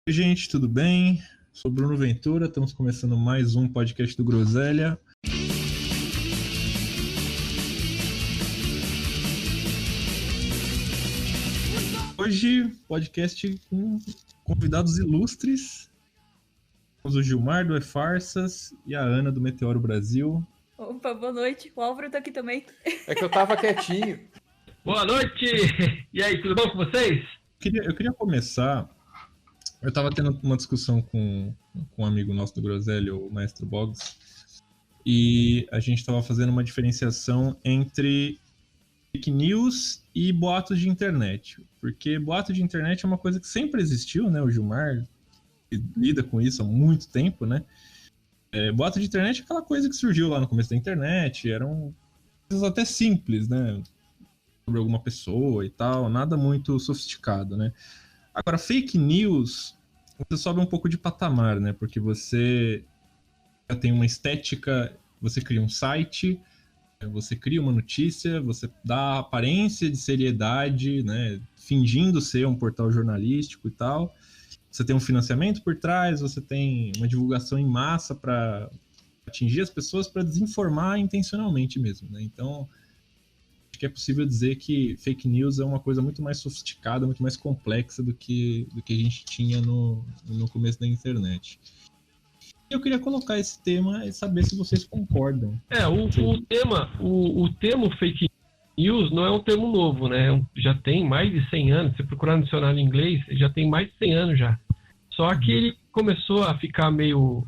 Oi, gente, tudo bem? Sou Bruno Ventura, estamos começando mais um podcast do Groselha. Hoje, podcast com convidados ilustres. Temos o Gilmar do E-Farsas e a Ana do Meteoro Brasil. Opa, boa noite. O Álvaro tá aqui também. É que eu tava quietinho. Boa noite! E aí, tudo bom com vocês? Eu queria começar. Eu estava tendo uma discussão com um amigo nosso do Groselha, o Maestro Boggs, e a gente estava fazendo uma diferenciação entre fake news e boatos de internet. Porque boato de internet é uma coisa que sempre existiu, né? O Gilmar lida com isso há muito tempo, né? Boato de internet é aquela coisa que surgiu lá no começo da internet, eram coisas até simples, né? Sobre alguma pessoa e tal, nada muito sofisticado, né? Agora, fake news, você sobe um pouco de patamar, né? Porque você já tem uma estética, você cria um site, você cria uma notícia, você dá a aparência de seriedade, né? Fingindo ser um portal jornalístico e tal. Você tem um financiamento por trás, você tem uma divulgação em massa para atingir as pessoas, para desinformar intencionalmente mesmo, né? Então, acho que é possível dizer que fake news é uma coisa muito mais sofisticada, muito mais complexa do que a gente tinha no começo da internet. Eu queria colocar esse tema e saber se vocês concordam. O termo fake news não é um termo novo, né? Já tem mais de 100 anos. Se procurar no dicionário em inglês, já tem mais de 100 anos já. Só que ele começou a ficar meio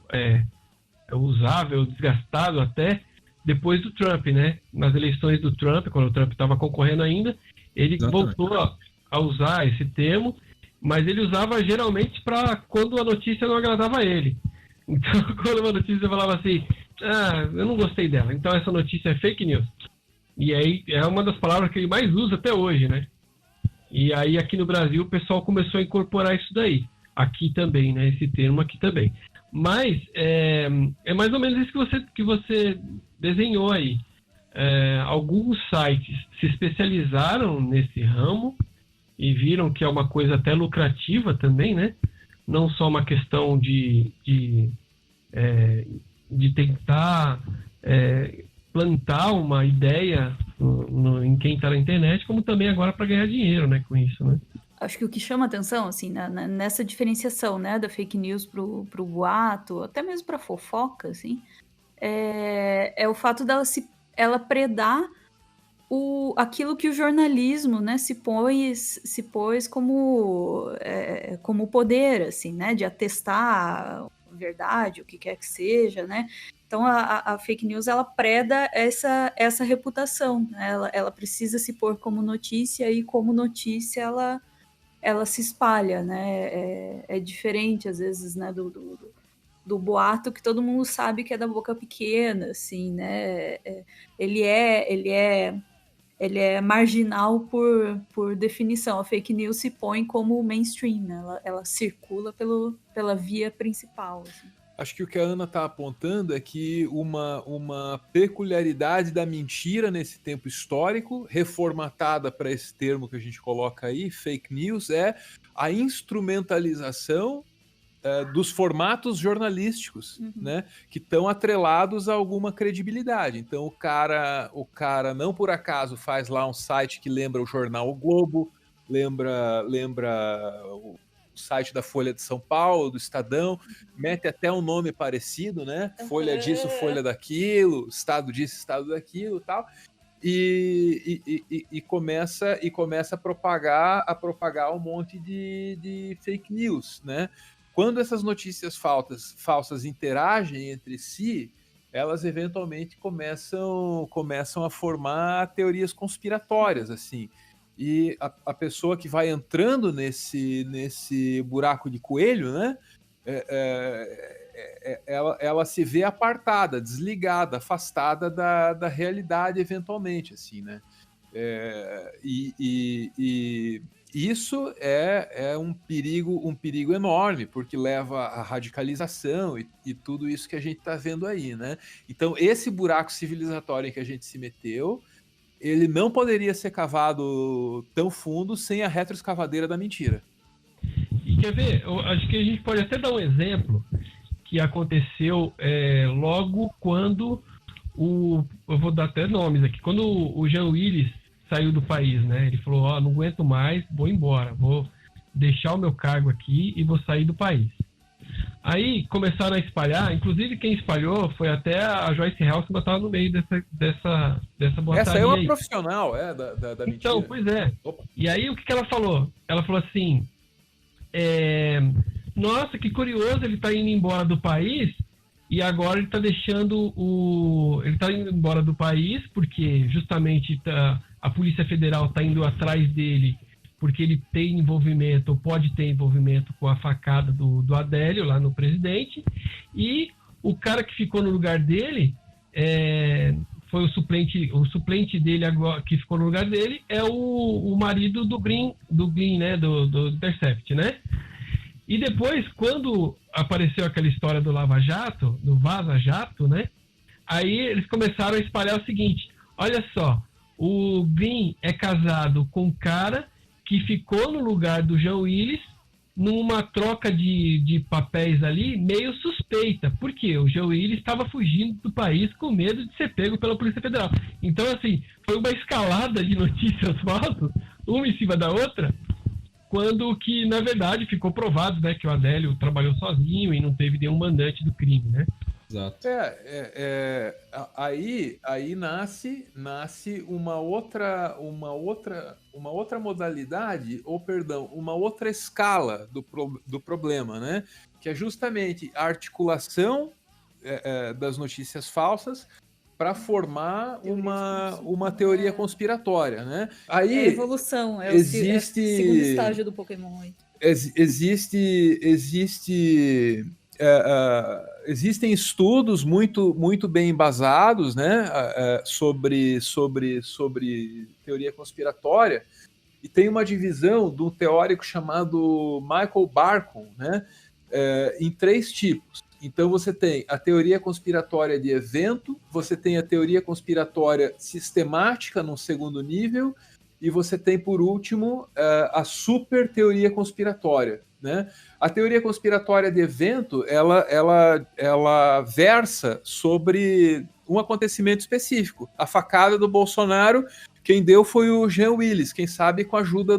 usável, desgastado até depois do Trump, né? Nas eleições do Trump, quando o Trump estava concorrendo ainda, ele voltou a usar esse termo, mas ele usava geralmente para quando a notícia não agradava a ele. Então, quando uma notícia falava assim, eu não gostei dela, então essa notícia é fake news. E aí é uma das palavras que ele mais usa até hoje, né? E aí aqui no Brasil o pessoal começou a incorporar isso daí. Aqui também, né? Esse termo aqui também. Mas é mais ou menos isso que você desenhou aí. Alguns sites se especializaram nesse ramo e viram que é uma coisa até lucrativa também, né? Não só uma questão de tentar plantar uma ideia em quem está na internet, como também agora para ganhar dinheiro, né, com isso, né? Acho que o que chama atenção, assim, nessa diferenciação, né, da fake news pro boato, até mesmo pra fofoca, assim, é o fato dela ela predar aquilo que o jornalismo, né, se pôs como poder, assim, né, de atestar a verdade, o que quer que seja, né. Então a fake news, ela preda essa reputação, né? Ela precisa se pôr como notícia, e como notícia ela se espalha, né? É diferente às vezes, né, do boato, que todo mundo sabe que é da boca pequena, assim, né? Ele é marginal por definição. A fake news se põe como mainstream, né? Ela circula pela via principal, assim. Acho que o que a Ana está apontando é que uma peculiaridade da mentira nesse tempo histórico, reformatada para esse termo que a gente coloca aí, fake news, é a instrumentalização dos formatos jornalísticos, né, que estão atrelados a alguma credibilidade. Então o cara não por acaso faz lá um site que lembra o jornal O Globo, lembra o site da Folha de São Paulo, do Estadão, mete até um nome parecido, né? Folha disso, Folha daquilo, Estado disso, Estado daquilo, tal. E começa a propagar um monte de fake news, né? Quando essas notícias falsas interagem entre si, elas eventualmente começam a formar teorias conspiratórias, assim. E a pessoa que vai entrando nesse buraco de coelho, né? Ela se vê apartada, desligada, afastada da realidade, eventualmente, assim, né? Isso é um perigo enorme, porque leva à radicalização e tudo isso que a gente está vendo aí, né? Então, esse buraco civilizatório em que a gente se meteu, ele não poderia ser cavado tão fundo sem a retroescavadeira da mentira. quer ver? Eu acho que a gente pode até dar um exemplo que aconteceu logo quando eu vou dar até nomes aqui, quando o Jean Willis saiu do país, né? Ele falou, não aguento mais, vou embora, vou deixar o meu cargo aqui e vou sair do país. Aí começaram a espalhar, inclusive quem espalhou foi até a Joyce Helson, que estava no meio dessa boataria. Essa é uma aí. profissional, da mentira. Então, pois é. Opa. E aí o que ela falou? Ela falou assim, nossa, que curioso, ele tá indo embora do país e agora ele tá deixando ele tá indo embora do país porque justamente a Polícia Federal tá indo atrás dele porque ele tem envolvimento, ou pode ter envolvimento com a facada do Adélio lá no presidente, e o cara que ficou no lugar dele foi o suplente dele agora, que ficou no lugar dele é o marido do Green, né, do Intercept, né? E depois, quando apareceu aquela história do Lava Jato, do Vaza Jato, né? Aí eles começaram a espalhar o seguinte, olha só, o Green é casado com um cara que ficou no lugar do Jean Willis numa troca de papéis ali meio suspeita. Por quê? O Jean Willis estava fugindo do país com medo de ser pego pela Polícia Federal. Então, assim, foi uma escalada de notícias falsas, uma em cima da outra, quando que, na verdade, ficou provado, né, que o Adélio trabalhou sozinho e não teve nenhum mandante do crime, né? Exato. Aí nasce uma outra modalidade, uma outra escala do problema, né? Que é justamente a articulação das notícias falsas para formar uma teoria conspiratória, né? Aí é a evolução, existe, é o segundo estágio do Pokémon aí. Existem estudos muito bem embasados, né, sobre teoria conspiratória, e tem uma divisão de um teórico chamado Michael Barkun, né, em 3 tipos. Então você tem a teoria conspiratória de evento, você tem a teoria conspiratória sistemática num segundo nível, e você tem, por último, a super teoria conspiratória, né? A teoria conspiratória de evento, ela versa sobre um acontecimento específico. A facada do Bolsonaro, quem deu foi o Jean Willis, quem sabe com a ajuda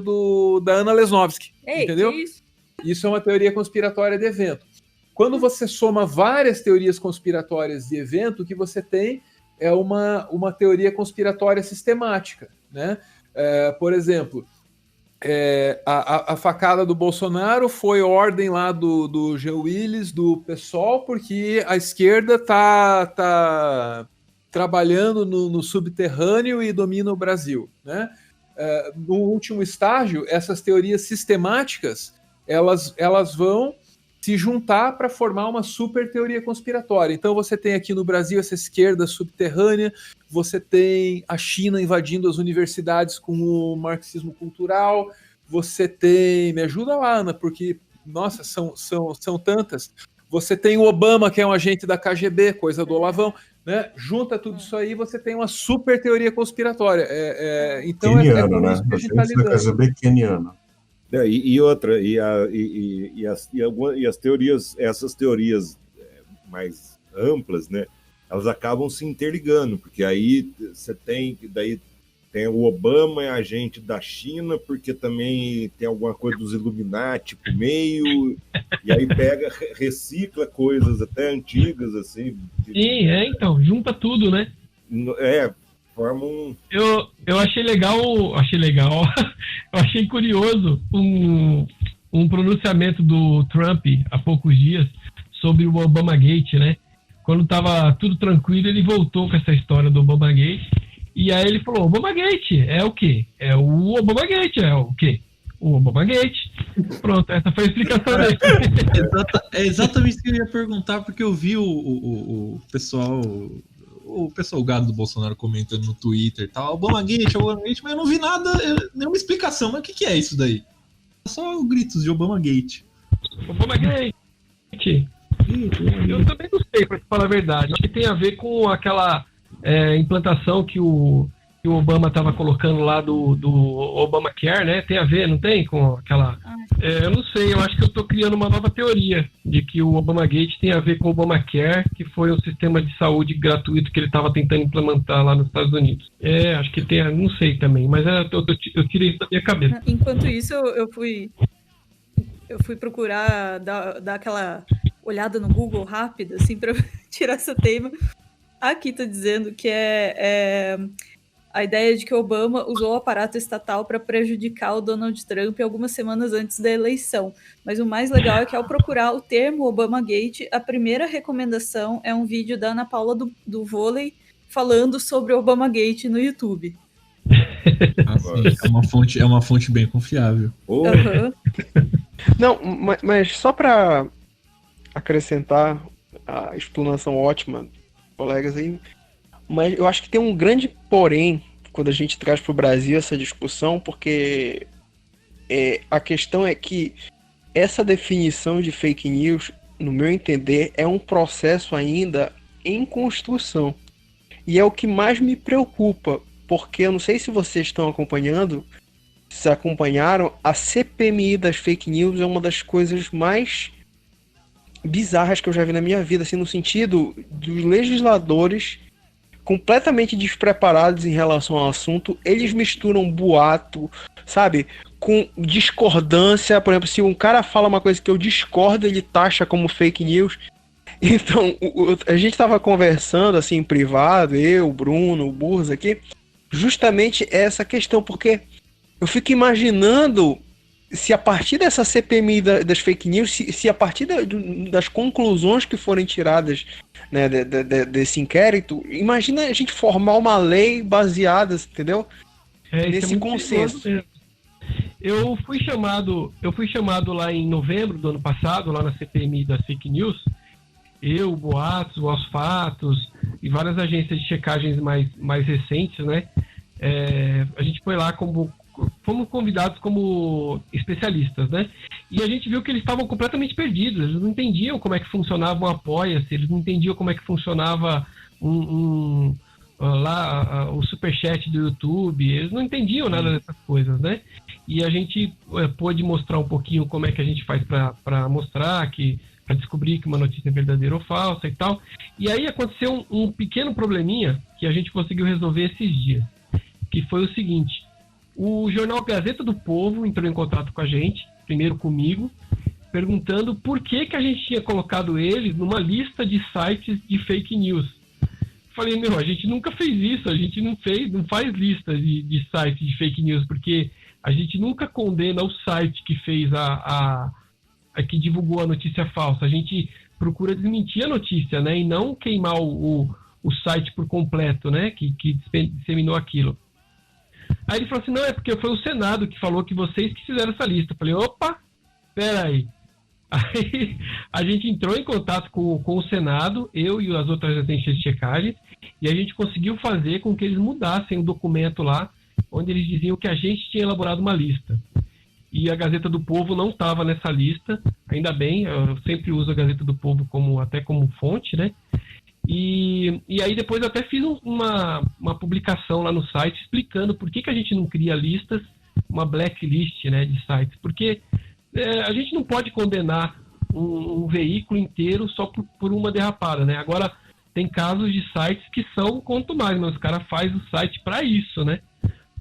da Ana Lesnovsky. Entendeu? Que isso? Isso é uma teoria conspiratória de evento. Quando você soma várias teorias conspiratórias de evento, o que você tem é uma teoria conspiratória sistemática, né? Por exemplo, a facada do Bolsonaro foi ordem lá do Jean Willis, do PSOL, porque a esquerda tá trabalhando no subterrâneo e domina o Brasil, né? No último estágio, essas teorias sistemáticas elas vão se juntar para formar uma super teoria conspiratória. Então você tem aqui no Brasil essa esquerda subterrânea, você tem a China invadindo as universidades com o marxismo cultural, você tem... Me ajuda lá, Ana, porque, nossa, são tantas. Você tem o Obama, que é um agente da KGB, coisa do Olavão, né? Junta tudo isso aí, você tem uma super teoria conspiratória. Então keniano, como né? isso que a gente Da KGB keniano. E as teorias, essas teorias mais amplas, né, elas acabam se interligando, porque aí você tem o Obama é agente da China, porque também tem alguma coisa dos Illuminati pro meio, e aí recicla coisas até antigas, assim. Sim, então, junta tudo, né? Forma um... Eu achei legal, eu achei curioso um pronunciamento do Trump há poucos dias sobre o Obamagate, né? Quando estava tudo tranquilo, ele voltou com essa história do Obamagate, e aí ele falou, Obamagate é o quê? O Obamagate é o quê? O Obamagate. Pronto, essa foi a explicação dele. É exatamente isso que eu ia perguntar, porque eu vi o pessoal gado do Bolsonaro comentando no Twitter e tal, Obamagate, mas eu não vi nada, nenhuma explicação. Mas o que é isso daí? Só gritos de Obamagate. Obamagate. Eu também não sei, pra te falar a verdade. Acho que tem a ver com aquela implantação que o Obama estava colocando lá do Obamacare, né? Tem a ver, não tem? Com aquela Eu não sei, eu acho que eu tô criando uma nova teoria de que o Obamagate tem a ver com o Obamacare, que foi um sistema de saúde gratuito que ele estava tentando implementar lá nos Estados Unidos. Acho que tem, não sei também, mas eu tirei isso da minha cabeça. Enquanto isso, eu fui procurar dar aquela olhada no Google rápida, assim, para tirar essa tema. Aqui tá dizendo que é a ideia de que Obama usou o aparato estatal para prejudicar o Donald Trump algumas semanas antes da eleição. Mas o mais legal é que, ao procurar o termo Obamagate, a primeira recomendação é um vídeo da Ana Paula do vôlei falando sobre o Obamagate no YouTube. É uma fonte bem confiável. Uhum. Não, mas só para acrescentar a explanação ótima, colegas aí, mas eu acho que tem um grande porém quando a gente traz para o Brasil essa discussão, porque a questão é que essa definição de fake news, no meu entender, é um processo ainda em construção. E é o que mais me preocupa, porque eu não sei se vocês estão acompanhando, se acompanharam, a CPMI das fake news é uma das coisas mais bizarras que eu já vi na minha vida, assim, no sentido dos legisladores completamente despreparados em relação ao assunto. Eles misturam boato, sabe, com discordância. Por exemplo, se um cara fala uma coisa que eu discordo, ele taxa como fake news. Então, a gente estava conversando assim em privado, eu, o Bruno, o Burros aqui, justamente essa questão, porque eu fico imaginando se a partir dessa CPMI das fake news, se a partir das conclusões que forem tiradas, né, desse inquérito, imagina a gente formar uma lei baseada, entendeu? Nesse consenso. Eu fui chamado lá em novembro do ano passado, lá na CPMI das fake news, eu, o Boatos, o Aos Fatos e várias agências de checagens mais recentes, né? A gente foi lá fomos convidados como especialistas, né? E a gente viu que eles estavam completamente perdidos, eles não entendiam como é que funcionava um Apoia-se, eles não entendiam como é que funcionava o superchat do YouTube, eles não entendiam nada dessas coisas, né? E a gente pôde mostrar um pouquinho como é que a gente faz para mostrar para descobrir que uma notícia é verdadeira ou falsa e tal. E aí aconteceu um pequeno probleminha que a gente conseguiu resolver esses dias, que foi o seguinte: o jornal Gazeta do Povo entrou em contato com a gente, primeiro comigo, perguntando por que a gente tinha colocado eles numa lista de sites de fake news. Falei, a gente nunca fez isso, a gente não faz lista de sites de fake news, porque a gente nunca condena o site que fez que divulgou a notícia falsa. A gente procura desmentir a notícia, né, e não queimar o site por completo, né, que disseminou aquilo. Aí ele falou assim, não, é porque foi o Senado que falou que vocês que fizeram essa lista. Eu falei, opa, peraí. Aí a gente entrou em contato com o Senado, eu e as outras agências de checagem, e a gente conseguiu fazer com que eles mudassem o documento lá, onde eles diziam que a gente tinha elaborado uma lista. E a Gazeta do Povo não estava nessa lista, ainda bem, eu sempre uso a Gazeta do Povo até como fonte, né? E aí depois eu até fiz uma publicação lá no site explicando por que a gente não cria listas, uma blacklist, né, de sites, porque a gente não pode condenar um veículo inteiro só por uma derrapada, né? Agora, tem casos de sites que são quanto mais, mas os caras fazem o site para isso, né?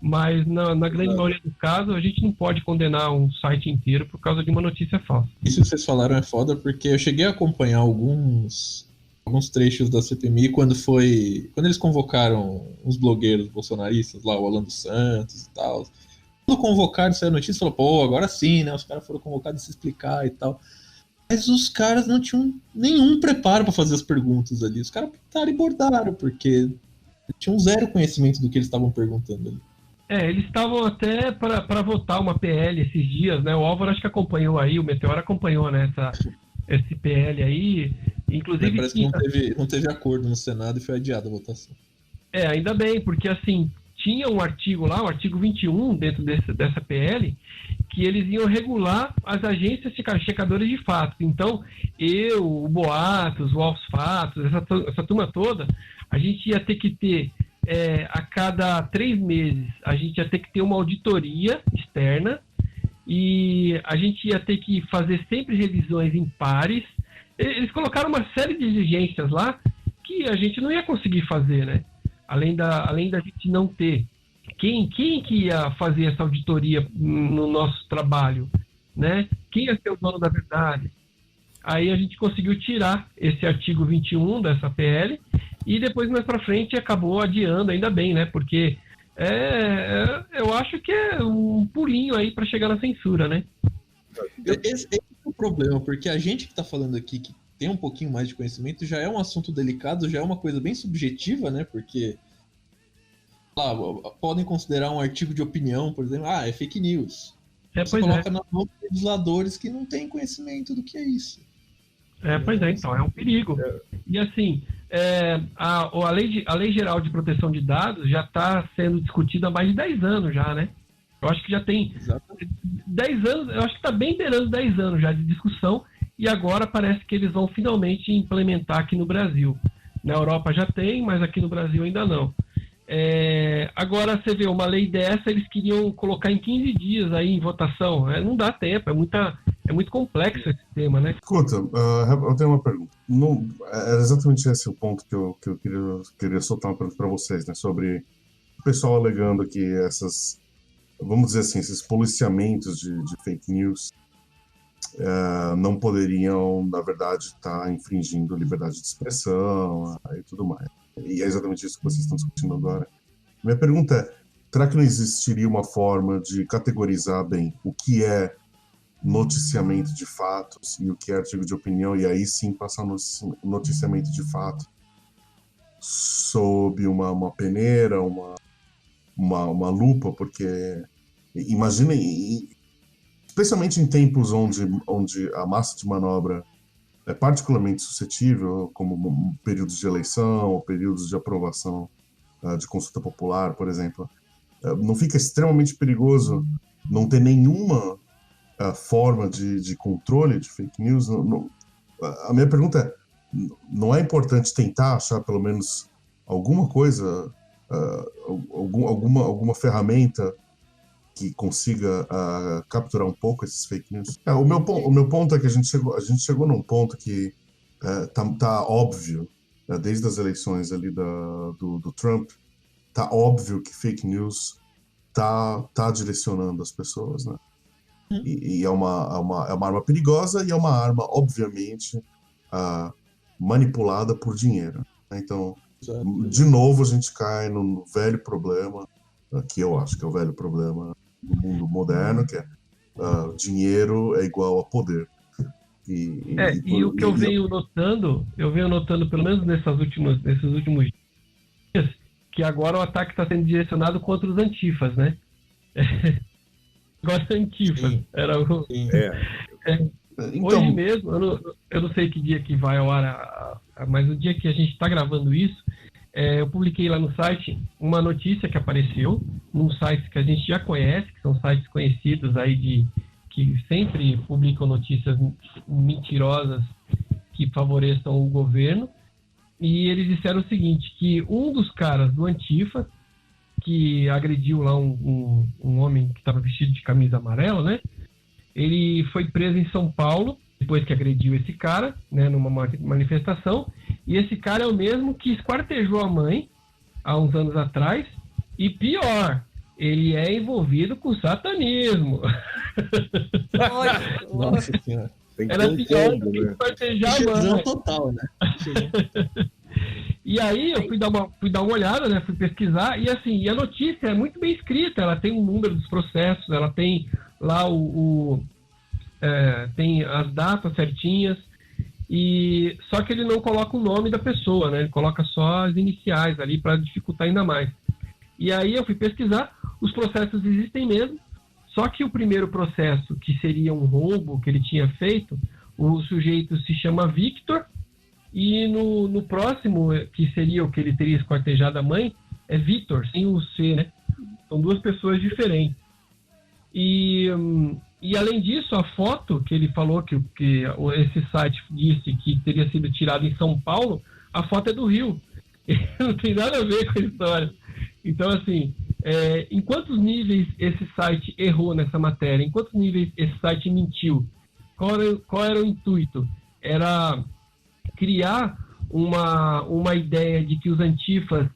Mas na grande maioria dos casos, a gente não pode condenar um site inteiro por causa de uma notícia falsa. Isso que vocês falaram é foda, porque eu cheguei a acompanhar alguns trechos da CPMI quando eles convocaram os blogueiros bolsonaristas lá, o Alan dos Santos e tal. Quando convocaram, saiu a notícia, falou, pô, agora sim, né? Os caras foram convocados a se explicar e tal. Mas os caras não tinham nenhum preparo para fazer as perguntas ali. Os caras pintaram e bordaram, porque tinham zero conhecimento do que eles estavam perguntando ali. Eles estavam até para votar uma PL esses dias, né? O Álvaro acho que acompanhou aí, o Meteoro acompanhou, né? Esse PL aí. Inclusive, parece que não teve acordo no Senado e foi adiada a votação. Ainda bem, porque assim, tinha um artigo lá, o artigo 21, dentro dessa PL, que eles iam regular as agências checadoras de fatos. Então, o Boatos, o Aos Fatos, essa turma toda, a gente ia ter que ter, a cada 3 meses, a gente ia ter que ter uma auditoria externa e a gente ia ter que fazer sempre revisões em pares. Eles colocaram uma série de exigências lá que a gente não ia conseguir fazer, né? Além da gente não ter quem que ia fazer essa auditoria no nosso trabalho, né? Quem ia ser o dono da verdade? Aí a gente conseguiu tirar esse artigo 21 dessa PL e depois mais para frente acabou adiando, ainda bem, né? Porque eu acho que é um pulinho aí para chegar na censura, né? Esse é o problema, porque a gente que está falando aqui, que tem um pouquinho mais de conhecimento, já é um assunto delicado, já é uma coisa bem subjetiva, né? Porque lá, podem considerar um artigo de opinião, por exemplo, é fake news. Você coloca na mão de legisladores que não têm conhecimento do que é isso. Pois é, então, é um perigo. E assim, a lei geral de proteção de dados já está sendo discutida há mais de 10 anos já, né? Eu acho que já tem 10 anos, eu acho que está bem beirando 10 anos já de discussão, e agora parece que eles vão finalmente implementar aqui no Brasil. Na Europa já tem, mas aqui no Brasil ainda não. Agora você vê, uma lei dessa, eles queriam colocar em 15 dias aí em votação. Não dá tempo, é muito complexo esse tema, né? Escuta, eu tenho uma pergunta. Era exatamente esse o ponto que eu queria soltar uma pergunta para vocês, né? Sobre o pessoal alegando que vamos dizer assim, esses policiamentos de fake news não poderiam, na verdade, estar infringindo a liberdade de expressão e tudo mais. E é exatamente isso que vocês estão discutindo agora. Minha pergunta é, será que não existiria uma forma de categorizar bem o que é noticiamento de fatos e o que é artigo de opinião, e aí sim passar no noticiamento de fato sob uma peneira, uma lupa, porque imaginem, especialmente em tempos onde a massa de manobra é particularmente suscetível, como períodos de eleição, ou períodos de aprovação de consulta popular, por exemplo, não fica extremamente perigoso não ter nenhuma forma de controle de fake news? A minha pergunta é, não é importante tentar achar pelo menos alguma coisa, alguma ferramenta que consiga capturar um pouco esses fake news? O meu ponto é que a gente chegou num ponto que tá óbvio, desde as eleições ali do Trump, tá óbvio que fake news tá direcionando as pessoas, né? E é uma arma perigosa e é uma arma, obviamente, manipulada por dinheiro. Então, de novo, a gente cai no velho problema, que eu acho que é o velho problema do mundo moderno, que é dinheiro é igual a poder. E o que eu venho notando pelo menos nesses últimos dias, que agora o ataque está sendo direcionado contra os antifas, né? Agora antifas. Sim. Era o... Então, hoje mesmo, eu não sei que dia que vai ao ar, mas o dia que a gente está gravando isso, eu publiquei lá no site uma notícia que apareceu num site que a gente já conhece, que são sites conhecidos aí que sempre publicam notícias mentirosas que favoreçam o governo, e eles disseram o seguinte, que um dos caras do Antifa, que agrediu lá um homem que estava vestido de camisa amarela, né? Ele foi preso em São Paulo, depois que agrediu esse cara, né, numa manifestação, e esse cara é o mesmo que esquartejou a mãe há uns anos atrás, e pior, ele é envolvido com satanismo. Nossa senhora. Tem que Era ter pior combo, do que né? esquartejar a mãe. Total, né? E aí eu fui dar uma olhada, né? Fui pesquisar, e assim, a notícia é muito bem escrita, ela tem o número dos processos, ela tem lá tem as datas certinhas, e só que ele não coloca o nome da pessoa, né? Ele coloca só as iniciais ali para dificultar ainda mais. E aí eu fui pesquisar, os processos existem mesmo, só que o primeiro processo, que seria um roubo que ele tinha feito, o sujeito se chama Victor, e no próximo, que seria o que ele teria esquartejado a mãe, é Vitor, sem o C, né? São duas pessoas diferentes. E além disso, a foto que ele falou que esse site disse que teria sido tirada em São Paulo, a foto é do Rio. Não tem nada a ver com a história. Então, assim, em quantos níveis esse site errou nessa matéria? Em quantos níveis esse site mentiu? Qual era o intuito? Era criar uma ideia de que os antifas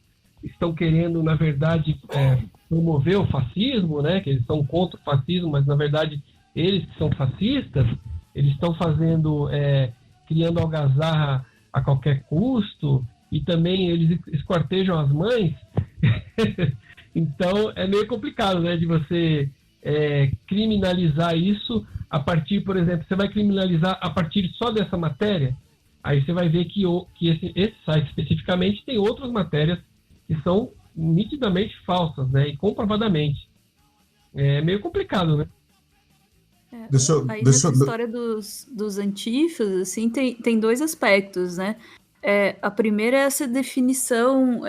estão querendo, na verdade, promover o fascismo, né? Que eles são contra o fascismo, mas, na verdade, eles que são fascistas, eles estão criando algazarra a qualquer custo, e também eles esquartejam as mães. Então, é meio complicado, né, de você criminalizar isso a partir, por exemplo, você vai criminalizar a partir só dessa matéria, aí você vai ver que esse site especificamente tem outras matérias que são nitidamente falsas, né, e comprovadamente. É meio complicado, né? Nessa história dos antifas, assim, tem dois aspectos, né? A primeira é essa definição,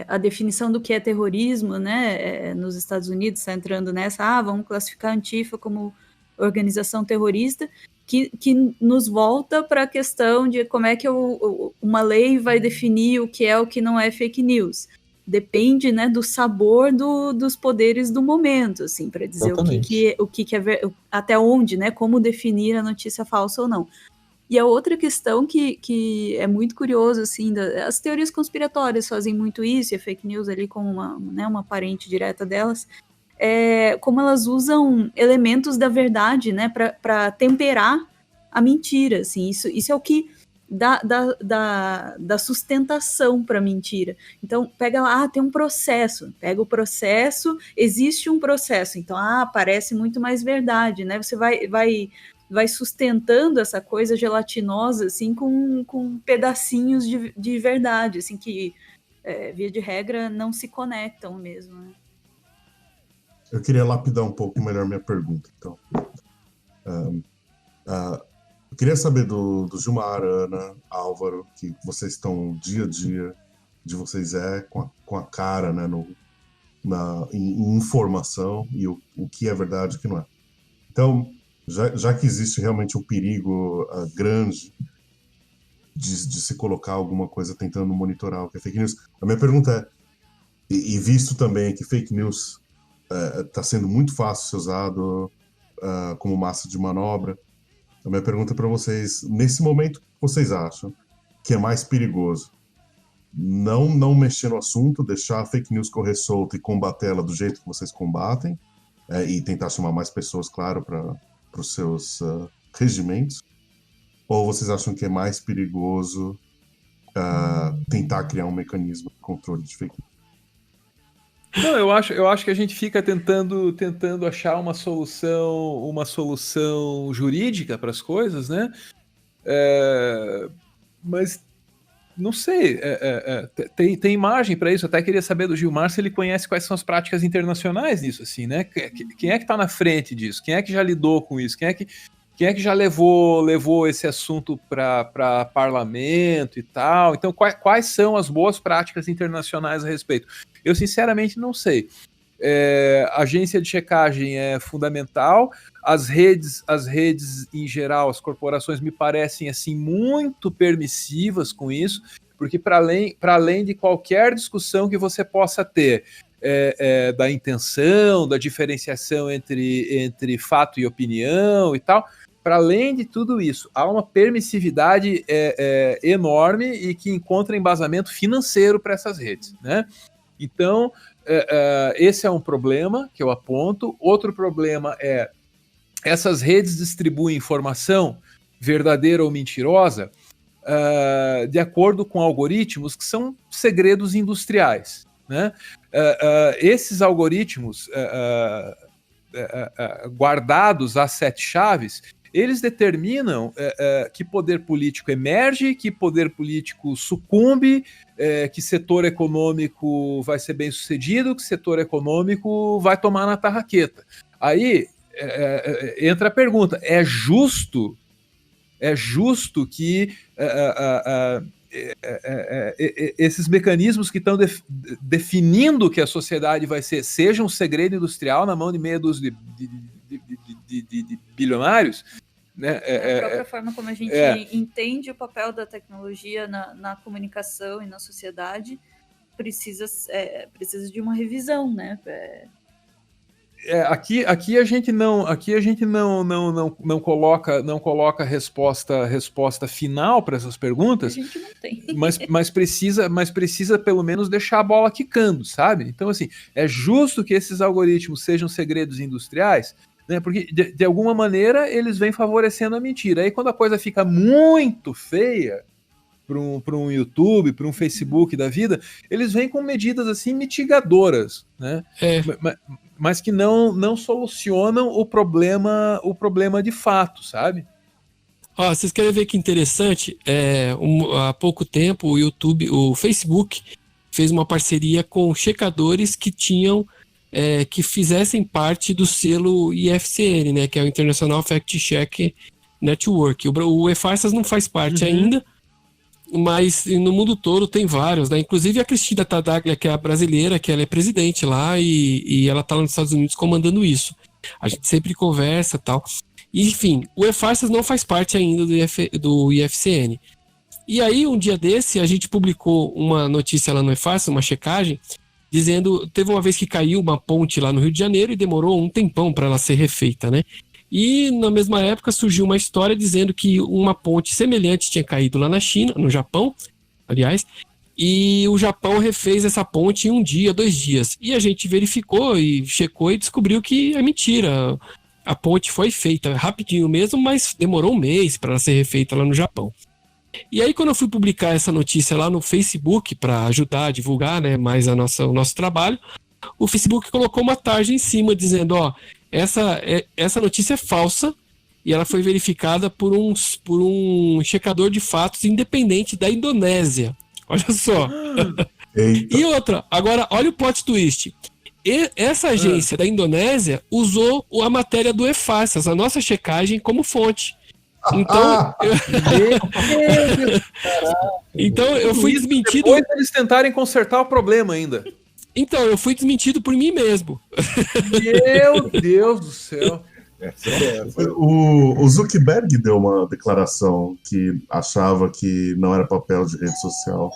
a definição do que é terrorismo, né? Nos Estados Unidos está entrando nessa, vamos classificar a Antifa como organização terrorista, que nos volta para a questão de como é que uma lei vai definir o que é o que não é fake news. Depende, né, do sabor dos poderes do momento, assim, para dizer o que é até onde, né, como definir a notícia falsa ou não. E a outra questão que é muito curioso, assim, as teorias conspiratórias fazem muito isso, e a fake news ali como uma parente direta delas, como elas usam elementos da verdade, né, para temperar a mentira, assim, isso é o que da sustentação para a mentira. Então, pega lá, tem um processo, pega o processo, existe um processo, então, parece muito mais verdade, né, você vai sustentando essa coisa gelatinosa, assim, com pedacinhos de verdade, assim, que, via de regra, não se conectam mesmo, né? Eu queria lapidar um pouco melhor minha pergunta, então. Eu queria saber do Gilmar, Ana, Álvaro, que vocês estão dia a dia de vocês com a cara, né, em informação e o que é verdade e o que não é. Então, já que existe realmente um perigo grande de se colocar alguma coisa tentando monitorar o que é fake news, a minha pergunta e visto também que fake news está sendo muito fácil ser usado como massa de manobra, a minha pergunta para vocês, nesse momento, o que vocês acham que é mais perigoso? Não mexer no assunto, deixar a fake news correr solta e combater ela do jeito que vocês combatem, e tentar chamar mais pessoas, claro, para os seus regimentos? Ou vocês acham que é mais perigoso tentar criar um mecanismo de controle de fake news? Não, eu acho que a gente fica tentando achar uma solução jurídica para as coisas, né? Mas não sei, tem margem para isso. Eu até queria saber do Gilmar se ele conhece quais são as práticas internacionais disso, assim, né? Quem é que está na frente disso? Quem é que já lidou com isso? Quem é que já levou esse assunto para parlamento e tal? Então, quais são as boas práticas internacionais a respeito? Eu, sinceramente, não sei. Agência de checagem é fundamental. As redes, em geral, as corporações me parecem assim muito permissivas com isso, porque para além de qualquer discussão que você possa ter da intenção, da diferenciação entre fato e opinião e tal, para além de tudo isso, há uma permissividade enorme e que encontra embasamento financeiro para essas redes, né? Então, esse é um problema que eu aponto. Outro problema é essas redes distribuem informação verdadeira ou mentirosa de acordo com algoritmos que são segredos industriais, né? Esses algoritmos guardados às 7 chaves, eles determinam que poder político emerge, que poder político sucumbe, que setor econômico vai ser bem sucedido, que setor econômico vai tomar na tarraqueta. Aí entra a pergunta, é justo que esses mecanismos que estão definindo que a sociedade vai ser, seja um segredo industrial na mão de meia dúzia de bilionários, né? A própria forma como a gente entende o papel da tecnologia na comunicação e na sociedade precisa de uma revisão, né? Aqui a gente não coloca resposta final para essas perguntas. A gente não tem. mas precisa pelo menos deixar a bola quicando, sabe? Então, assim, é justo que esses algoritmos sejam segredos industriais, né? Porque de alguma maneira eles vêm favorecendo a mentira. Aí quando a coisa fica muito feia para um YouTube, para um Facebook da vida, eles vêm com medidas assim mitigadoras, né? Mas que não solucionam o problema de fato, sabe? Vocês querem ver que interessante? Há pouco tempo o Facebook fez uma parceria com checadores que que fizessem parte do selo IFCN, né? Que é o International Fact Check Network. O eFarsas não faz parte ainda, mas no mundo todo tem vários, né? Inclusive a Cristina Tadaglia, que é a brasileira, que ela é presidente lá e ela tá lá nos Estados Unidos comandando isso. A gente sempre conversa e tal. Enfim, o eFarsas não faz parte ainda do IFCN. E aí, um dia desse, a gente publicou uma notícia lá no eFarsas, uma checagem, dizendo, teve uma vez que caiu uma ponte lá no Rio de Janeiro e demorou um tempão para ela ser refeita, né? E na mesma época surgiu uma história dizendo que uma ponte semelhante tinha caído lá na China, no Japão, aliás, e o Japão refez essa ponte em 1 dia, 2 dias. E a gente verificou e checou e descobriu que é mentira. A ponte foi feita rapidinho mesmo, mas demorou 1 mês para ela ser refeita lá no Japão. E aí, quando eu fui publicar essa notícia lá no Facebook para ajudar a divulgar, né, mais o nosso trabalho, o Facebook colocou uma tarja em cima dizendo, essa notícia é falsa e ela foi verificada por um checador de fatos independente da Indonésia. Olha só. E outra, agora olha o plot twist. Essa agência da Indonésia usou a matéria do eFarsas, a nossa checagem, como fonte. Então, eu fui desmentido. Depois eles tentarem consertar o problema ainda. Então, eu fui desmentido por mim mesmo. Meu Deus do céu. O Zuckerberg deu uma declaração que achava que não era papel de rede social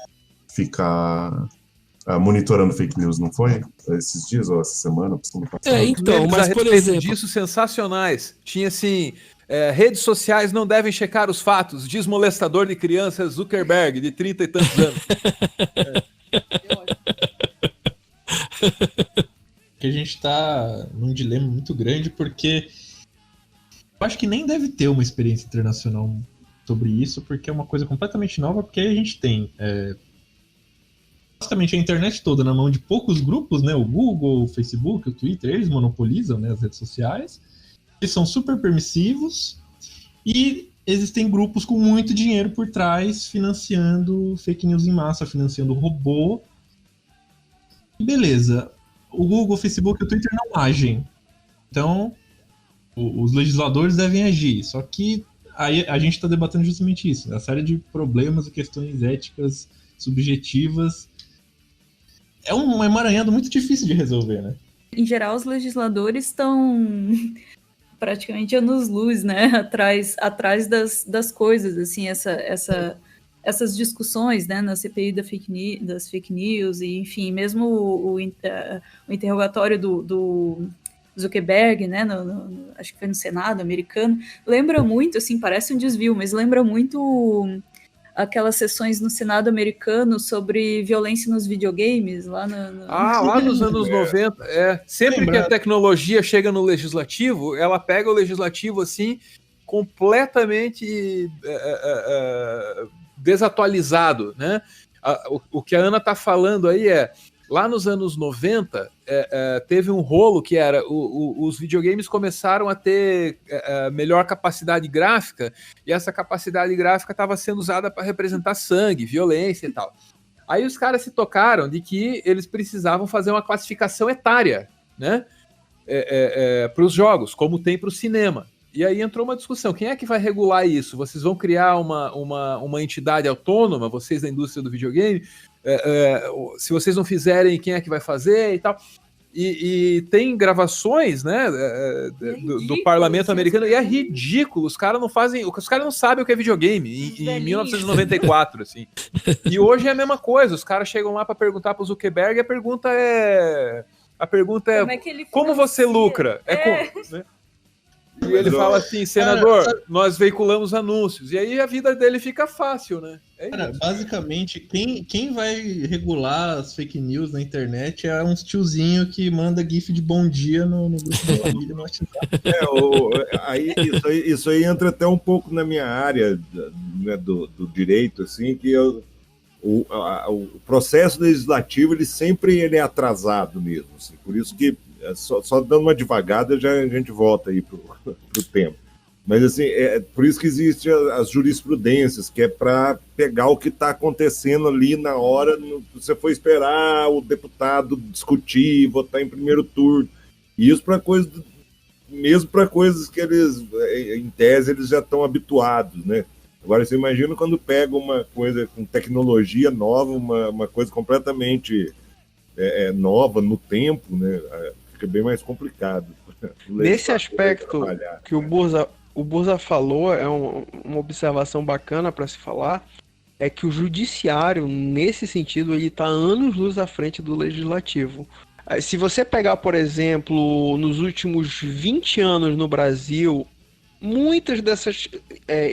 ficar monitorando fake news, não foi? Esses dias ou essa semana? Então, mas por exemplo... disso sensacionais. Tinha assim... redes sociais não devem checar os fatos, diz molestador de crianças Zuckerberg, de 30 e tantos anos. Que a gente tá num dilema muito grande, porque eu acho que nem deve ter uma experiência internacional sobre isso, porque é uma coisa completamente nova, porque a gente tem basicamente a internet toda na mão de poucos grupos, né? O Google, o Facebook, o Twitter, eles monopolizam, né, as redes sociais. Eles são super permissivos e existem grupos com muito dinheiro por trás financiando fake news em massa, financiando robô. Beleza, o Google, o Facebook e o Twitter não agem. Então, os legisladores devem agir. Só que aí a gente está debatendo justamente isso, né? A série de problemas e questões éticas subjetivas. É um emaranhado muito difícil de resolver, né? Em geral, os legisladores estão praticamente anos-luz, né? Atrás das coisas, assim, essas discussões, né, na CPI das fake news, e enfim, mesmo o interrogatório do Zuckerberg, né, acho que foi no Senado americano, lembra muito, assim, parece um desvio, mas lembra muito aquelas sessões no Senado americano sobre violência nos videogames, lá nos anos 90, sempre que a tecnologia chega no legislativo, ela pega o legislativo, assim, completamente desatualizado, né? O que a Ana está falando aí lá nos anos 90, teve um rolo que era, os videogames começaram a ter melhor capacidade gráfica, e essa capacidade gráfica estava sendo usada para representar sangue, violência e tal. Aí os caras se tocaram de que eles precisavam fazer uma classificação etária, né? Para os jogos, como tem para o cinema. E aí entrou uma discussão, quem é que vai regular isso? Vocês vão criar uma entidade autônoma, vocês da indústria do videogame? Se vocês não fizerem, quem é que vai fazer e tal? E tem gravações, né, do parlamento americano, e é ridículo. Os caras não sabem o que é videogame em 1994, assim. E hoje é a mesma coisa. Os caras chegam lá para perguntar pro Zuckerberg, e a pergunta é como você lucra? Né? E ele fala assim, senador, nós veiculamos anúncios. E aí a vida dele fica fácil, né? Cara, basicamente, quem vai regular as fake news na internet é uns tiozinho que manda gif de bom dia no grupo da família no WhatsApp. Isso aí entra até um pouco na minha área, né, do direito, assim, que o processo legislativo ele sempre é atrasado mesmo. Assim, por isso que, só dando uma devagada, a gente volta aí pro tema. Mas assim, é por isso que existem as jurisprudências, que é para pegar o que está acontecendo ali na hora. Você foi esperar o deputado discutir, votar em primeiro turno. E isso mesmo para coisas que eles, em tese, eles já estão habituados, né? Agora, você imagina quando pega uma coisa com tecnologia nova, uma coisa completamente nova no tempo, né? Fica bem mais complicado. Nesse aspecto que o Burza falou, é uma observação bacana para se falar, é que o judiciário, nesse sentido, ele está anos-luz à frente do legislativo. Se você pegar, por exemplo, nos últimos 20 anos no Brasil, muitas dessas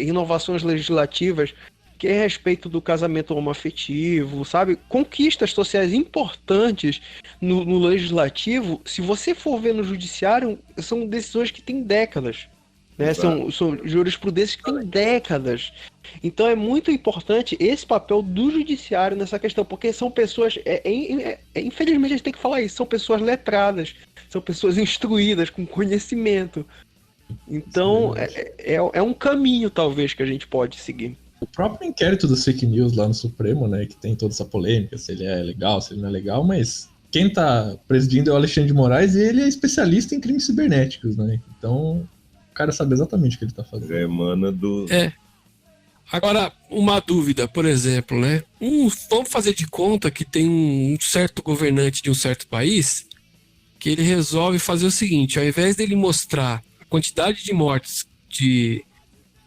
inovações legislativas, que é a respeito do casamento homoafetivo, sabe? Conquistas sociais importantes no legislativo, se você for ver no judiciário, são decisões que têm décadas. Né? São jurisprudências que têm décadas. Então é muito importante esse papel do judiciário nessa questão, porque são pessoas, infelizmente a gente tem que falar isso, são pessoas letradas, são pessoas instruídas, com conhecimento. Então é um caminho, talvez, que a gente pode seguir. O próprio inquérito das fake news lá no Supremo, né, que tem toda essa polêmica, se ele é legal, se ele não é legal, mas quem tá presidindo é o Alexandre de Moraes e ele é especialista em crimes cibernéticos, né? Então, o cara sabe exatamente o que ele tá fazendo. Emana do... Agora, uma dúvida, por exemplo, né? Vamos fazer de conta que tem um certo governante de um certo país que ele resolve fazer o seguinte, ao invés dele mostrar a quantidade de mortes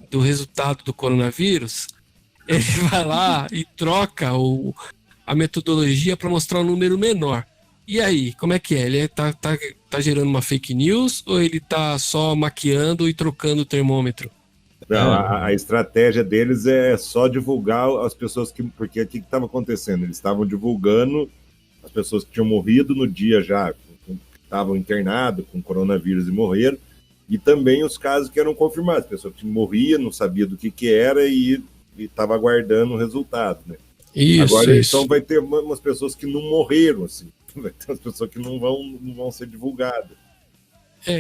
do resultado do coronavírus, ele vai lá e troca a metodologia para mostrar um número menor. E aí, como é que é? Ele tá gerando uma fake news ou ele tá só maquiando e trocando o termômetro? Não, a estratégia deles é só divulgar as pessoas que... Porque o que estava acontecendo? Eles estavam divulgando as pessoas que tinham morrido no dia já, que estavam internados com coronavírus e morreram, e também os casos que eram confirmados, pessoa que morria, não sabia do que era e estava aguardando o resultado, né? Agora, então, vai ter umas pessoas que não morreram, assim. Vai ter umas pessoas que não vão ser divulgadas.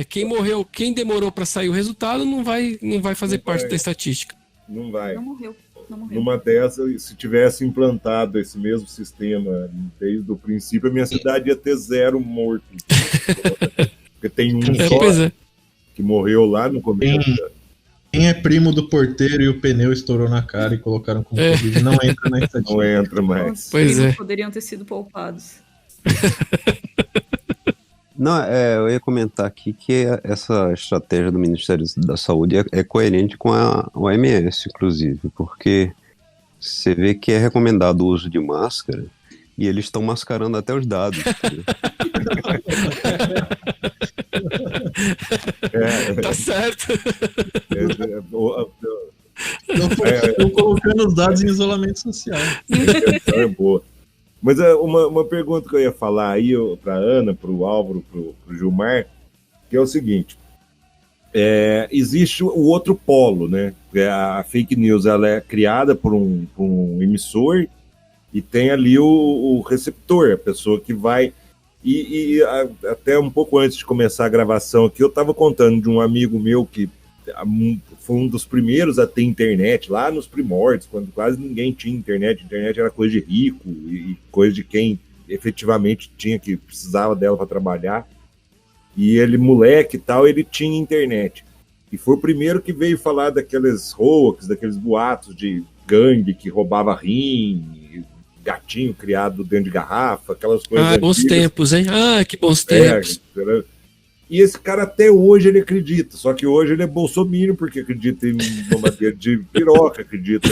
Quem morreu, quem demorou para sair o resultado não vai fazer parte da estatística. Não vai. Não morreu. Numa dessas, se tivesse implantado esse mesmo sistema desde o princípio, a minha cidade ia ter 0 mortos. Porque tem um só que morreu lá no começo. Quem é primo do porteiro e o pneu estourou na cara e colocaram como Covid, não entra na estatística. Não entra mais. Os primos poderiam ter sido poupados. Não, eu ia comentar aqui que essa estratégia do Ministério da Saúde é coerente com a OMS, inclusive, porque você vê que é recomendado o uso de máscara e eles estão mascarando até os dados. Tá certo. Estão colocando os dados em isolamento social. É boa. Mas uma pergunta que eu ia falar aí para a Ana, para o Álvaro, para o Gilmar, que é o seguinte: existe o outro polo, né? A fake news ela é criada por um emissor e tem ali o receptor, a pessoa que vai. E até um pouco antes de começar a gravação aqui, eu estava contando de um amigo meu que foi um dos primeiros a ter internet, lá nos primórdios, quando quase ninguém tinha internet. Internet era coisa de rico e coisa de quem efetivamente precisava dela para trabalhar. E ele, moleque e tal, ele tinha internet. E foi o primeiro que veio falar daqueles hoax, daqueles boatos de gangue que roubava rim, gatinho criado dentro de garrafa, aquelas coisas Ah, bons antigas. tempos, hein? Ah, que bons tempos. E esse cara até hoje ele acredita, só que hoje ele é bolsominion porque acredita em mamadeira de piroca, acredita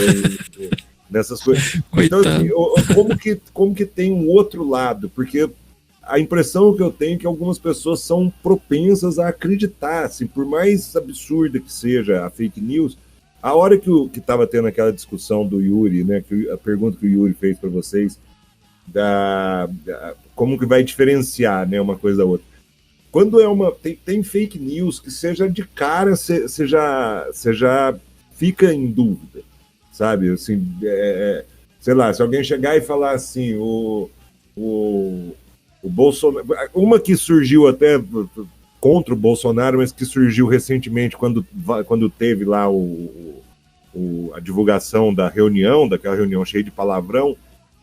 nessas coisas. Então, assim, como que tem um outro lado? Porque a impressão que eu tenho é que algumas pessoas são propensas a acreditar, assim, por mais absurda que seja a fake news. A hora que estava tendo aquela discussão do Yuri, né, a pergunta que o Yuri fez para vocês, como que vai diferenciar, né, uma coisa da outra. Quando tem fake news que seja de cara, você já fica em dúvida, sabe? Assim, sei lá, se alguém chegar e falar assim, o Bolsonaro... Uma que surgiu até contra o Bolsonaro, mas que surgiu recentemente quando teve lá a divulgação daquela reunião cheia de palavrão,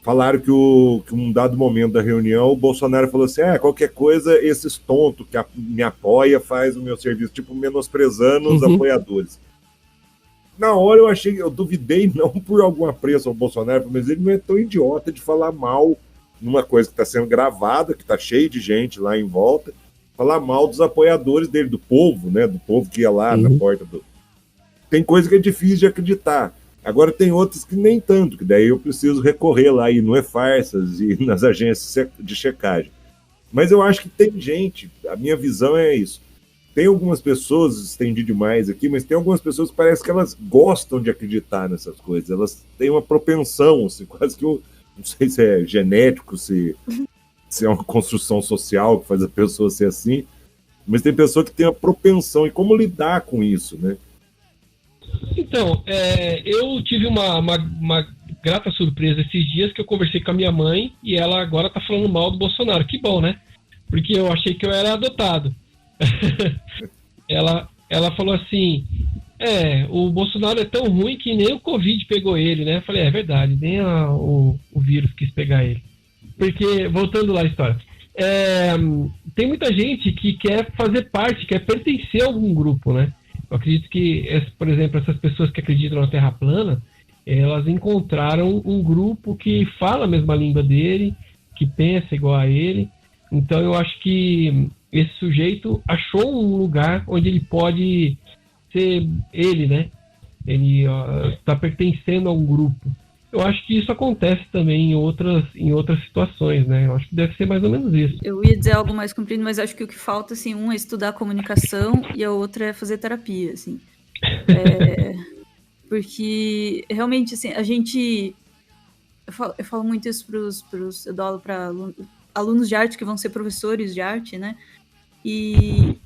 falaram que um dado momento da reunião o Bolsonaro falou assim, qualquer coisa, esses tontos que me apoia faz o meu serviço, tipo, menosprezando os apoiadores. Na hora eu duvidei, não por algum apreço ao Bolsonaro, mas ele não é tão idiota de falar mal numa coisa que está sendo gravada, que está cheio de gente lá em volta, falar mal dos apoiadores dele, do povo, né? Do povo que ia lá na porta do... Tem coisa que é difícil de acreditar. Agora tem outras que nem tanto, que daí eu preciso recorrer lá e no E-Farsas e nas agências de checagem. Mas eu acho que tem gente, a minha visão é isso. Tem algumas pessoas, estendi demais aqui, mas tem algumas pessoas que parece que elas gostam de acreditar nessas coisas. Elas têm uma propensão, assim, quase que não sei se é genético, se é uma construção social que faz a pessoa ser assim, mas tem pessoa que tem a propensão, e como lidar com isso, né? Então, eu tive uma grata surpresa esses dias que eu conversei com a minha mãe e ela agora tá falando mal do Bolsonaro. Que bom, né? Porque eu achei que eu era adotado. Ela falou assim, o Bolsonaro é tão ruim que nem o Covid pegou ele, né? Eu falei, é verdade, nem o vírus quis pegar ele. Porque, voltando lá à história, tem muita gente que quer fazer parte, quer pertencer a algum grupo, né? Eu acredito que, por exemplo, essas pessoas que acreditam na Terra plana, elas encontraram um grupo que fala a mesma língua dele, que pensa igual a ele. Então eu acho que esse sujeito achou um lugar onde ele pode ser ele, né? Ele está pertencendo a um grupo. Eu acho que isso acontece também em outras situações, né? Eu acho que deve ser mais ou menos isso. Eu ia dizer algo mais comprido, mas acho que o que falta, assim, é estudar comunicação e a outra é fazer terapia, assim. Porque, realmente, assim, a gente... Eu falo muito isso eu dou aula para alunos de arte que vão ser professores de arte, né? E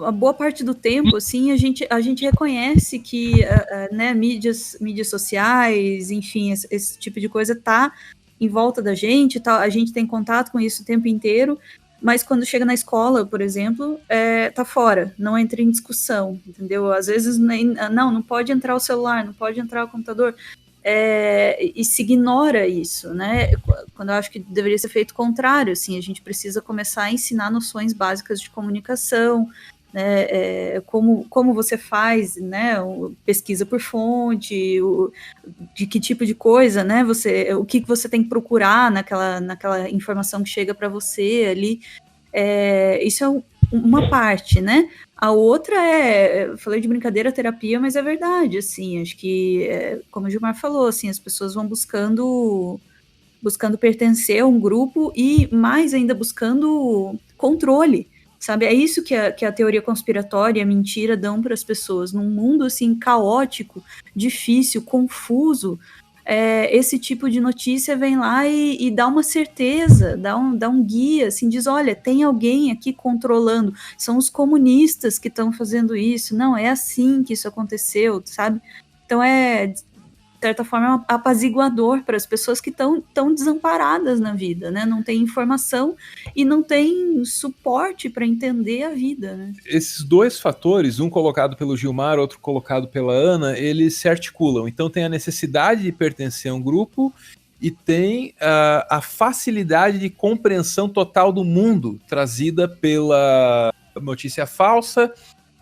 a boa parte do tempo, assim, a gente reconhece que né, mídias sociais, enfim, esse tipo de coisa tá em volta da gente, tá, a gente tem contato com isso o tempo inteiro, mas quando chega na escola, por exemplo, tá fora, não entra em discussão, entendeu? Às vezes não pode entrar o celular, não pode entrar o computador, e se ignora isso, né? Quando eu acho que deveria ser feito o contrário, assim, a gente precisa começar a ensinar noções básicas de comunicação, né, como você faz, né, pesquisa por fonte, de que tipo de coisa, né, o que você tem que procurar naquela informação que chega para você ali, isso é uma parte, né, a outra eu falei de brincadeira, terapia, mas é verdade, assim, acho que, como o Gilmar falou, assim, as pessoas vão buscando pertencer a um grupo e mais ainda buscando controle, sabe? É isso que a teoria conspiratória e a mentira dão para as pessoas. Num mundo, assim, caótico, difícil, confuso, esse tipo de notícia vem lá e dá uma certeza, dá um guia, assim, diz, olha, tem alguém aqui controlando, são os comunistas que estão fazendo isso, não, é assim que isso aconteceu, sabe? Então de certa forma, é um apaziguador para as pessoas que estão desamparadas na vida, né? Não tem informação e não tem suporte para entender a vida, né? Esses dois fatores, um colocado pelo Gilmar, outro colocado pela Ana, eles se articulam. Então tem a necessidade de pertencer a um grupo e tem a facilidade de compreensão total do mundo trazida pela notícia falsa,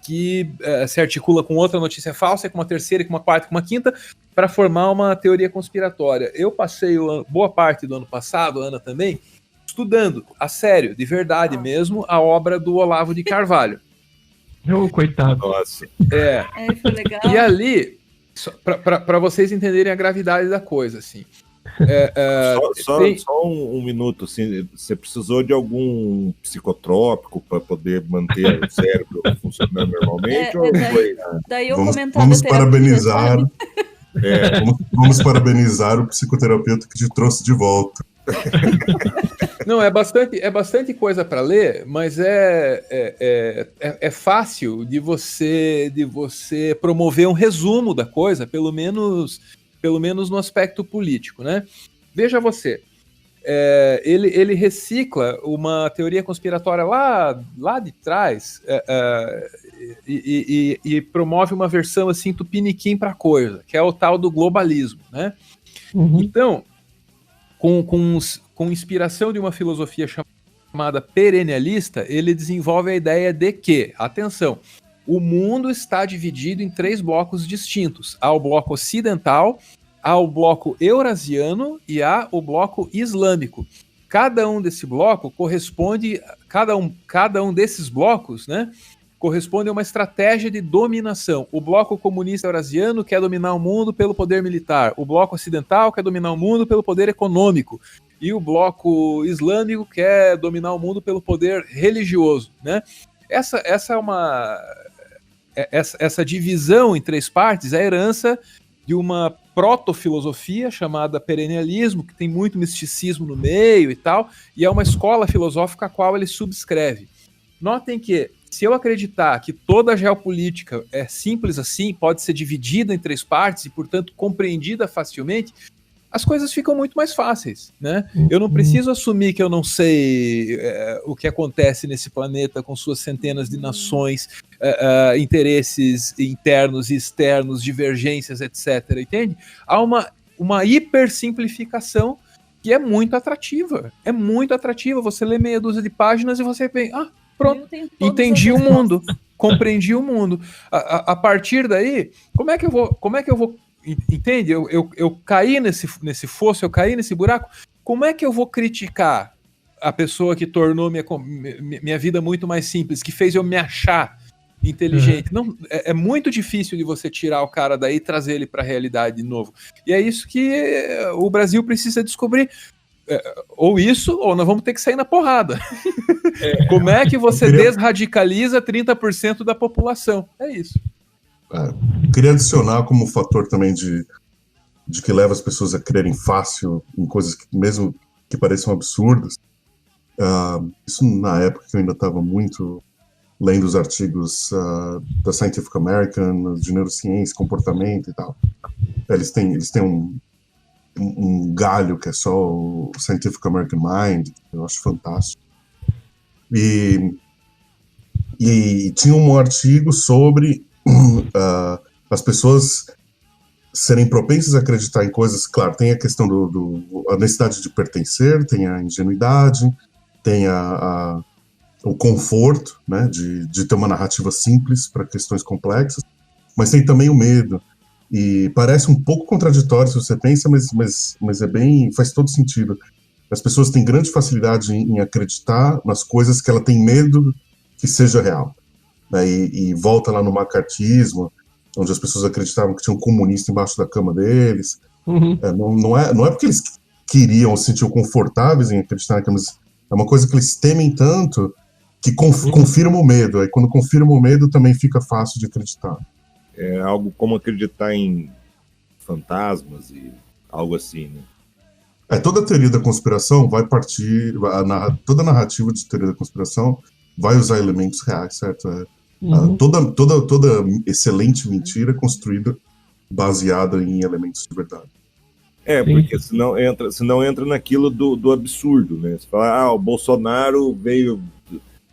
que se articula com outra notícia falsa, com uma terceira, com uma quarta, com uma quinta, para formar uma teoria conspiratória. Eu passei boa parte do ano passado, Ana também, estudando, a sério, de verdade mesmo, a obra do Olavo de Carvalho. Coitado. Nossa. Foi legal. E ali, para vocês entenderem a gravidade da coisa, assim. Só um minuto, assim, você precisou de algum psicotrópico para poder manter o cérebro funcionando normalmente? Ou foi? Daí eu Vamos parabenizar. Vamos parabenizar o psicoterapeuta que te trouxe de volta. Não, é bastante coisa para ler, mas é fácil de você promover um resumo da coisa, pelo menos no aspecto político, né? Veja você, ele recicla uma teoria conspiratória lá de trás e promove uma versão assim tupiniquim para a coisa, que é o tal do globalismo, né? Uhum. Então, com inspiração de uma filosofia chamada perennialista, ele desenvolve a ideia de que, atenção, o mundo está dividido em 3 blocos distintos. Há o bloco ocidental, há o bloco eurasiano e há o bloco islâmico. Cada um desse bloco corresponde, cada um desses blocos, né, corresponde a uma estratégia de dominação. O bloco comunista eurasiano quer dominar o mundo pelo poder militar. O bloco ocidental quer dominar o mundo pelo poder econômico. E o bloco islâmico quer dominar o mundo pelo poder religioso, né? Essa divisão em 3 partes é a herança de uma proto-filosofia chamada perennialismo, que tem muito misticismo no meio e tal, e é uma escola filosófica a qual ele subscreve. Notem que, se eu acreditar que toda a geopolítica é simples assim, pode ser dividida em 3 partes e, portanto, compreendida facilmente, as coisas ficam muito mais fáceis, né? Eu não preciso assumir que eu não sei o que acontece nesse planeta com suas centenas de nações, interesses internos e externos, divergências, etc. Entende? Há uma hipersimplificação que é muito atrativa. É muito atrativa. Você lê meia dúzia de páginas e você vem, pronto, entendi o mundo, compreendi o mundo. A partir daí, como é que eu vou entende? Eu caí nesse fosso, eu caí nesse buraco. Como é que eu vou criticar a pessoa que tornou minha vida muito mais simples, que fez eu me achar inteligente? Não, é muito difícil de você tirar o cara daí e trazer ele para a realidade de novo. E é isso que o Brasil precisa descobrir. Ou isso, ou nós vamos ter que sair na porrada. Como é que você desradicaliza 30% da população? É isso. Queria adicionar como fator também de que leva as pessoas a crerem fácil em coisas que, mesmo que pareçam absurdas. Isso na época que eu ainda estava muito lendo os artigos da Scientific American, de neurociência, comportamento e tal. Eles têm um galho que é só o Scientific American Mind, eu acho fantástico. E tinha um artigo sobre as pessoas serem propensas a acreditar em coisas. Claro, tem a questão a necessidade de pertencer, tem a ingenuidade, tem o conforto, né, de ter uma narrativa simples para questões complexas, mas tem também o medo. E parece um pouco contraditório se você pensa, mas é bem, faz todo sentido. As pessoas têm grande facilidade em acreditar nas coisas que ela tem medo que seja real. E volta lá no macartismo, onde as pessoas acreditavam que tinha um comunista embaixo da cama deles. Uhum. Não é porque eles queriam ou se sentiam confortáveis em acreditar naquilo, mas é uma coisa que eles temem tanto que confirma o medo. Aí quando confirma o medo também fica fácil de acreditar. É algo como acreditar em fantasmas e algo assim, né? Toda a teoria da conspiração vai partir, toda a narrativa de teoria da conspiração vai usar elementos reais, certo? Toda excelente mentira é construída baseada em elementos de verdade. Porque senão entra naquilo do absurdo, né? Você fala, o Bolsonaro veio,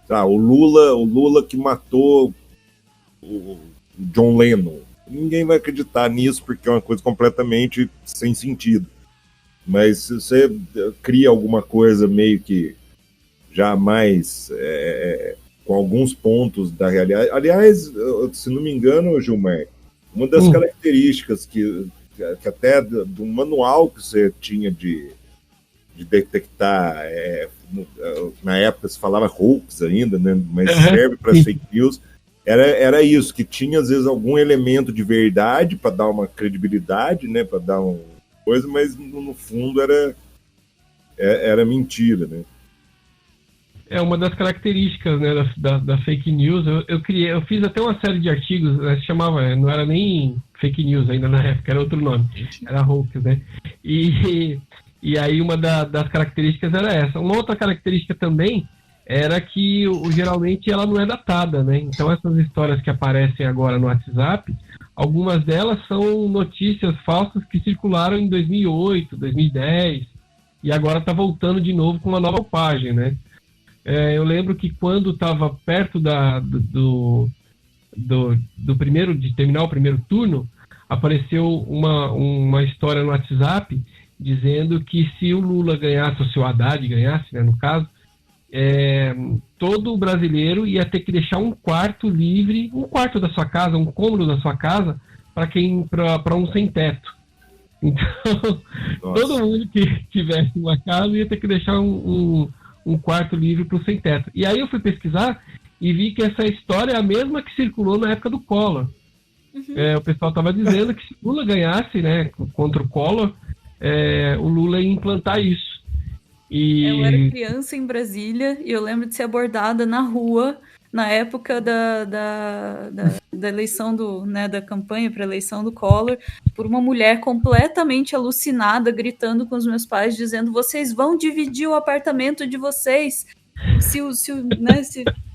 o Lula que matou o John Lennon. Ninguém vai acreditar nisso porque é uma coisa completamente sem sentido. Mas se você cria alguma coisa meio que já mais com alguns pontos da realidade. Aliás, se não me engano, Gilmar, uma das características que até do manual que você tinha de detectar, na época se falava hoax ainda, né? Mas serve para fake news, era isso, que tinha às vezes algum elemento de verdade para dar uma credibilidade, né? Para dar uma coisa, mas no fundo era mentira, né? É uma das características, né, da fake news. Eu fiz até uma série de artigos, né, se chamava, não era nem fake news ainda na época, era outro nome, era hoax, né? E aí uma das características era essa. Uma outra característica também era que geralmente ela não é datada, né? Então essas histórias que aparecem agora no WhatsApp, algumas delas são notícias falsas que circularam em 2008, 2010, e agora está voltando de novo com uma nova roupagem, né? Eu lembro que quando estava perto do primeiro, de terminar o primeiro turno, apareceu uma história no WhatsApp dizendo que se o Lula ganhasse, ou se o Haddad ganhasse, né, no caso, todo brasileiro ia ter que deixar um quarto livre, um quarto da sua casa, um cômodo da sua casa, para um sem teto. Então, todo mundo que tivesse uma casa ia ter que deixar um quarto livre para o sem teto. E aí eu fui pesquisar e vi que essa história é a mesma que circulou na época do Collor. O pessoal estava dizendo que se o Lula ganhasse, né, contra o Collor, o Lula ia implantar isso. Eu era criança em Brasília e eu lembro de ser abordada na rua na época da eleição da campanha para a eleição do Collor, por uma mulher completamente alucinada, gritando com os meus pais, dizendo: vocês vão dividir o apartamento de vocês. Se o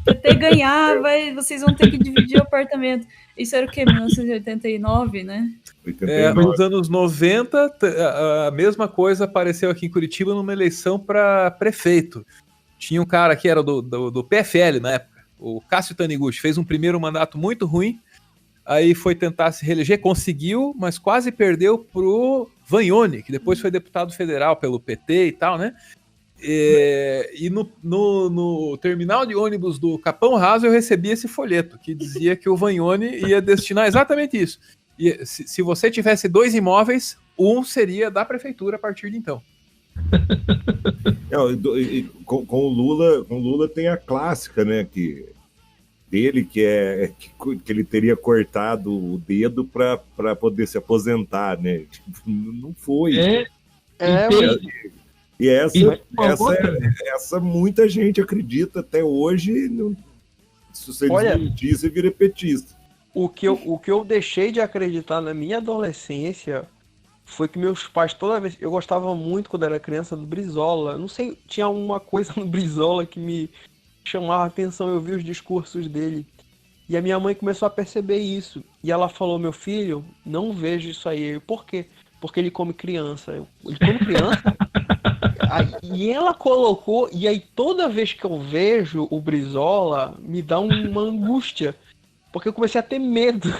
PT ganhar, vocês vão ter que dividir o apartamento. Isso era o quê? 1989, né? Nos anos 90, a mesma coisa apareceu aqui em Curitiba numa eleição para prefeito. Tinha um cara que era do PFL na época, o Cássio Taniguchi, fez um primeiro mandato muito ruim, aí foi tentar se reeleger, conseguiu, mas quase perdeu pro Vagnoni, que depois foi deputado federal pelo PT e tal, né? E no terminal de ônibus do Capão Raso eu recebi esse folheto, que dizia que o Vagnoni ia destinar exatamente isso. E se você tivesse 2 imóveis, um seria da prefeitura a partir de então. Com o Lula tem a clássica, né, que ele teria cortado o dedo para poder se aposentar, né? Não foi. E essa muita gente acredita até hoje. Se você desmentir, você vira petista. O que eu deixei de acreditar na minha adolescência foi que meus pais, toda vez... Eu gostava muito, quando era criança, do Brizola. Não sei, tinha uma coisa no Brizola que me chamava a atenção. Eu vi os discursos dele. E a minha mãe começou a perceber isso. E ela falou: meu filho, não vejo isso aí. Por quê? Porque ele come criança. Ele come criança? E ela colocou... E aí, toda vez que eu vejo o Brizola, me dá uma angústia. Porque eu comecei a ter medo.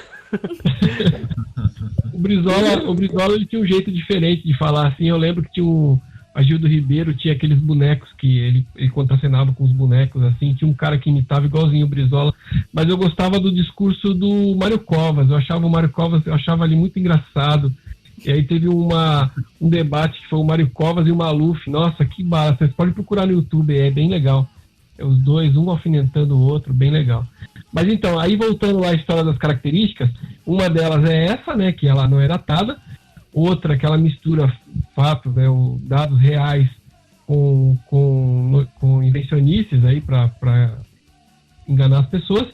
O Brizola ele tinha um jeito diferente de falar, assim. Eu lembro que tinha a Gildo Ribeiro tinha aqueles bonecos que ele contracenava com os bonecos, assim. Tinha um cara que imitava igualzinho o Brizola. Mas eu gostava do discurso do Mário Covas. Eu achava o Mário Covas, ali muito engraçado. E aí teve um debate que foi o Mário Covas e o Maluf. Nossa, que bala. Vocês podem procurar no YouTube, é bem legal. Os dois, um alfinetando o outro, bem legal. Mas então, aí voltando lá à história das características, uma delas é essa, né, que ela não é datada. Outra, que ela mistura fatos, né, dados reais com invencionices aí para enganar as pessoas.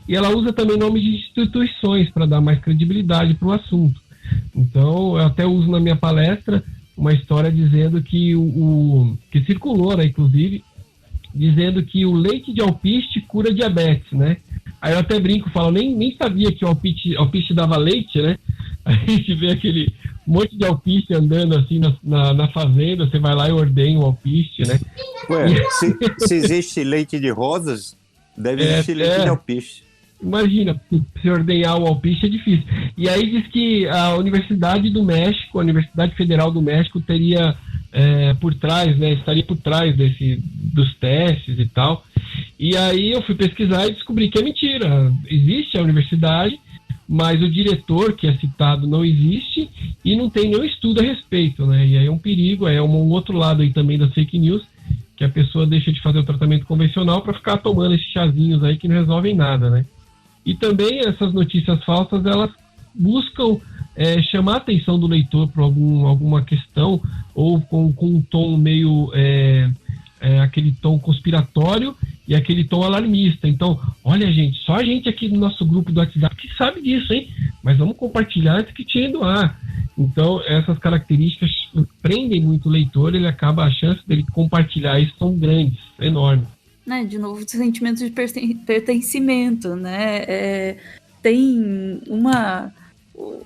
E ela usa também nomes de instituições para dar mais credibilidade para o assunto. Então, eu até uso na minha palestra uma história dizendo que que circulou, né, inclusive, dizendo que o leite de alpiste cura diabetes, né? Aí eu até brinco, falo, nem sabia que o alpiste dava leite, né? Aí a gente vê aquele monte de alpiste andando assim na fazenda, você vai lá e ordenha o alpiste, né? Ué, se existe leite de rosas, deve existir leite de alpiste. Imagina, se ordenhar o alpiste é difícil. E aí diz que a Universidade do México, a Universidade Federal do México teria por trás, né, estaria por trás dos testes e tal. E aí eu fui pesquisar e descobri que é mentira. Existe a universidade, mas o diretor que é citado não existe e não tem nenhum estudo a respeito, né? E aí é um perigo, é um outro lado aí também das fake news, que a pessoa deixa de fazer o tratamento convencional para ficar tomando esses chazinhos aí que não resolvem nada, né? E também essas notícias falsas, elas buscam chamar a atenção do leitor por alguma questão, ou com um tom meio... aquele tom conspiratório e aquele tom alarmista. Então, olha, gente, só a gente aqui no nosso grupo do WhatsApp que sabe disso, hein? Mas vamos compartilhar antes que tire do ar. Então, essas características prendem muito o leitor, ele acaba, a chance dele compartilhar isso são grandes, enormes. Né, de novo, o sentimento de pertencimento, né? Tem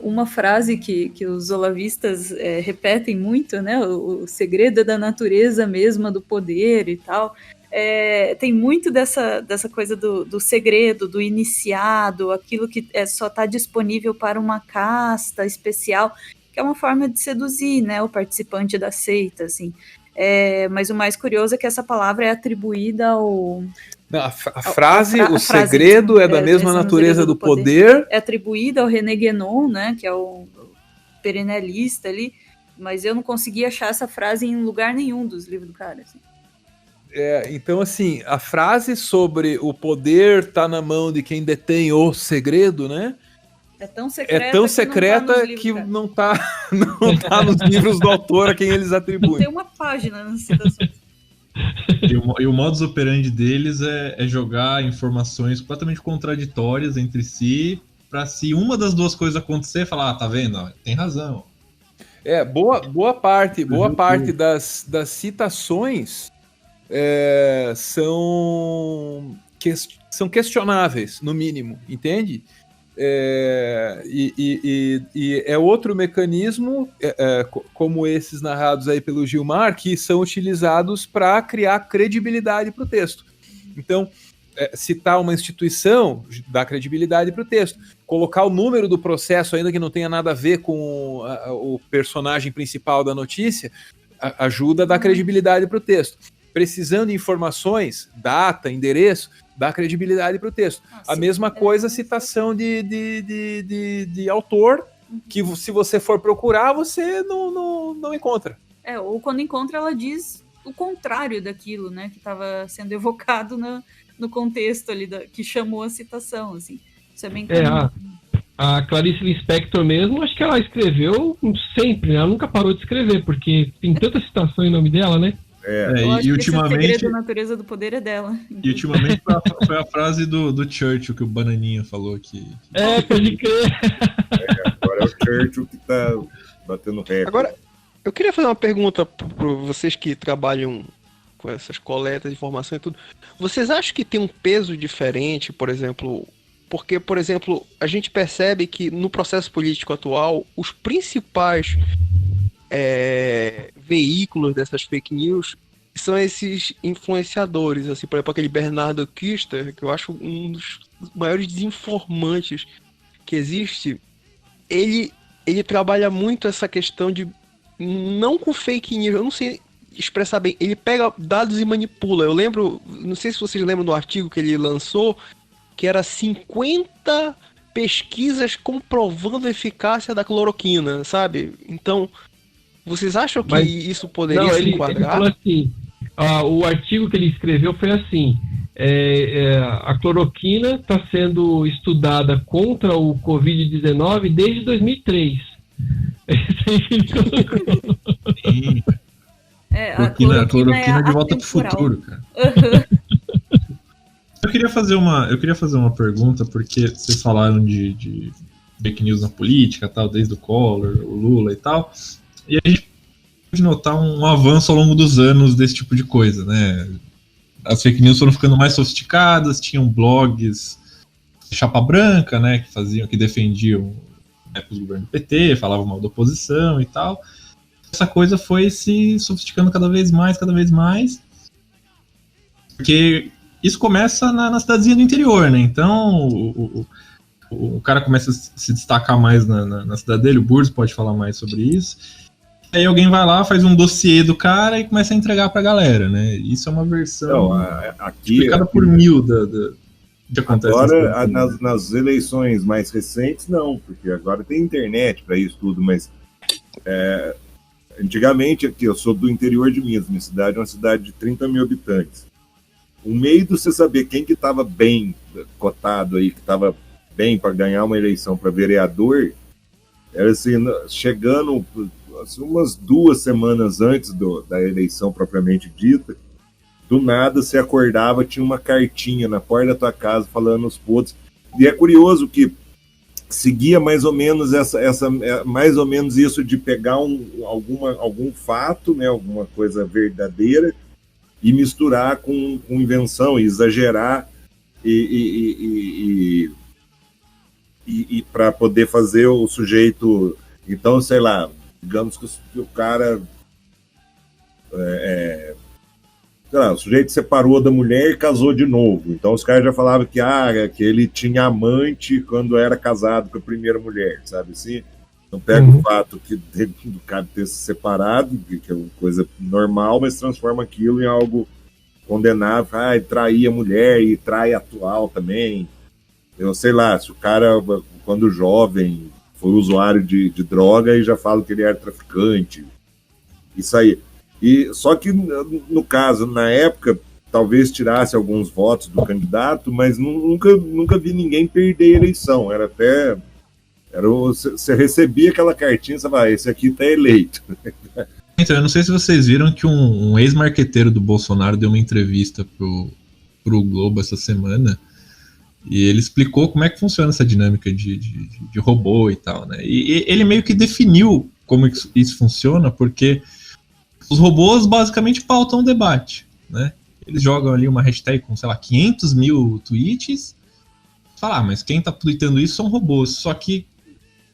uma frase que os olavistas repetem muito, né? O segredo é da natureza mesma do poder e tal. Tem muito dessa coisa do segredo, do iniciado, aquilo que só está disponível para uma casta especial, que é uma forma de seduzir, né, o participante da seita, assim. Mas o mais curioso é que essa palavra é atribuída ao... Não, a frase, o segredo é da mesma natureza do poder. É atribuída ao René Guénon, né, que é o perennialista ali, mas eu não consegui achar essa frase em lugar nenhum dos livros do cara, assim. Então, assim, a frase sobre o poder tá na mão de quem detém o segredo, né? É tão secreta que não tá nos livros do autor a quem eles atribuem. Tem uma página nas citações. E o modus operandi deles é jogar informações completamente contraditórias entre si, para se uma das duas coisas acontecer, falar, tá vendo? Tem razão. Boa parte das citações são questionáveis, no mínimo, entende? E é outro mecanismo, como esses narrados aí pelo Gilmar, que são utilizados para criar credibilidade para o texto. Então, citar uma instituição dá credibilidade para o texto. Colocar o número do processo, ainda que não tenha nada a ver com o personagem principal da notícia, ajuda a dar credibilidade para o texto. Precisando de informações, data, endereço, dá credibilidade para o texto. A mesma coisa, citação de autor, que se você for procurar, você não encontra. Ou quando encontra, ela diz o contrário daquilo, né, que estava sendo evocado no contexto ali, que chamou a citação, assim. Isso é bem comum. A Clarice Lispector mesmo, acho que ela escreveu sempre, né? Ela nunca parou de escrever, porque tem tanta citação em nome dela, né? E ultimamente... O segredo da natureza do poder é dela. E ultimamente foi a frase do Churchill que o Bananinha falou aqui. Pode crer. Agora é o Churchill que tá batendo recorde. Agora, eu queria fazer uma pergunta para vocês que trabalham com essas coletas de informação e tudo. Vocês acham que tem um peso diferente, por exemplo... Porque, por exemplo, a gente percebe que no processo político atual, os principais veículos dessas fake news são esses influenciadores, assim, por exemplo, aquele Bernardo Kister, que eu acho um dos maiores desinformantes que existe. Ele trabalha muito essa questão de, não com fake news, eu não sei expressar bem, ele pega dados e manipula. Eu lembro, não sei se vocês lembram do artigo que ele lançou, que era 50 pesquisas comprovando a eficácia da cloroquina, sabe? Então, vocês acham que isso poderia se enquadrar? Ele falou assim, o artigo que ele escreveu foi assim, a cloroquina está sendo estudada contra o Covid-19 desde 2003. Sim. A cloroquina de volta pro futuro, cara. Eu queria fazer uma pergunta, porque vocês falaram de fake news na política, tal, desde o Collor, o Lula e tal, e a gente pode notar um avanço ao longo dos anos desse tipo de coisa, né? As fake news foram ficando mais sofisticadas, tinham blogs de chapa branca, né, que defendiam os governos do PT, falavam mal da oposição e tal. Essa coisa foi se sofisticando cada vez mais, porque isso começa na cidadezinha do interior, né? Então, o cara começa a se destacar mais na cidade dele, o Burns pode falar mais sobre isso. Aí alguém vai lá, faz um dossiê do cara e começa a entregar pra galera, né? Isso é uma versão aqui, explicada por mil que acontece Agora, nas eleições mais recentes, não, porque agora tem internet para isso tudo, mas antigamente aqui, eu sou do interior de Minas, minha cidade é uma cidade de 30 mil habitantes. O meio de você saber quem que estava bem cotado aí, que estava bem para ganhar uma eleição para vereador, era assim, chegando assim, umas 2 semanas antes da eleição propriamente dita, do nada você acordava, tinha uma cartinha na porta da tua casa falando os podres. E é curioso que seguia mais ou menos mais ou menos isso de pegar algum fato, né, alguma coisa verdadeira, e misturar com invenção, e exagerar e para poder fazer o sujeito. Então, sei lá, digamos que o cara sei lá, o sujeito separou da mulher e casou de novo. Então os caras já falavam que ele tinha amante quando era casado com a primeira mulher, sabe assim? Então pega o fato do cara ter se separado, que é uma coisa normal, mas transforma aquilo em algo condenável. Trair a mulher e trai a atual também. Eu sei lá, se o cara, quando jovem, foi usuário de droga e já fala que ele era traficante. Isso aí. Só que, no caso, na época, talvez tirasse alguns votos do candidato, mas nunca vi ninguém perder a eleição. Você recebia aquela cartinha e você falava, esse aqui tá eleito. Então, eu não sei se vocês viram que um ex-marqueteiro do Bolsonaro deu uma entrevista pro Globo essa semana, e ele explicou como é que funciona essa dinâmica de robô e tal, né? E ele meio que definiu como isso funciona, porque os robôs basicamente pautam o debate, né? Eles jogam ali uma hashtag com, sei lá, 500 mil tweets. Fala, mas quem tá tweetando isso são robôs. Só que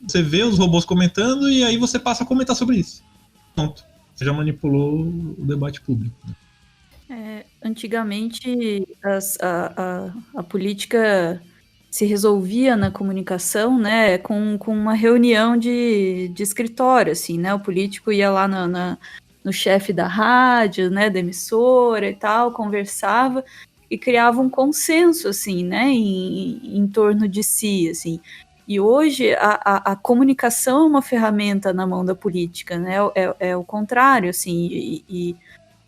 você vê os robôs comentando e aí você passa a comentar sobre isso. Pronto. Você já manipulou o debate público. Antigamente, a política se resolvia na comunicação, né, com uma reunião de escritório, assim, né? O político ia lá no chefe da rádio, né, da emissora e tal, conversava e criava um consenso, assim, né, em torno de si, assim. E hoje a comunicação é uma ferramenta na mão da política, né, é o contrário, assim, e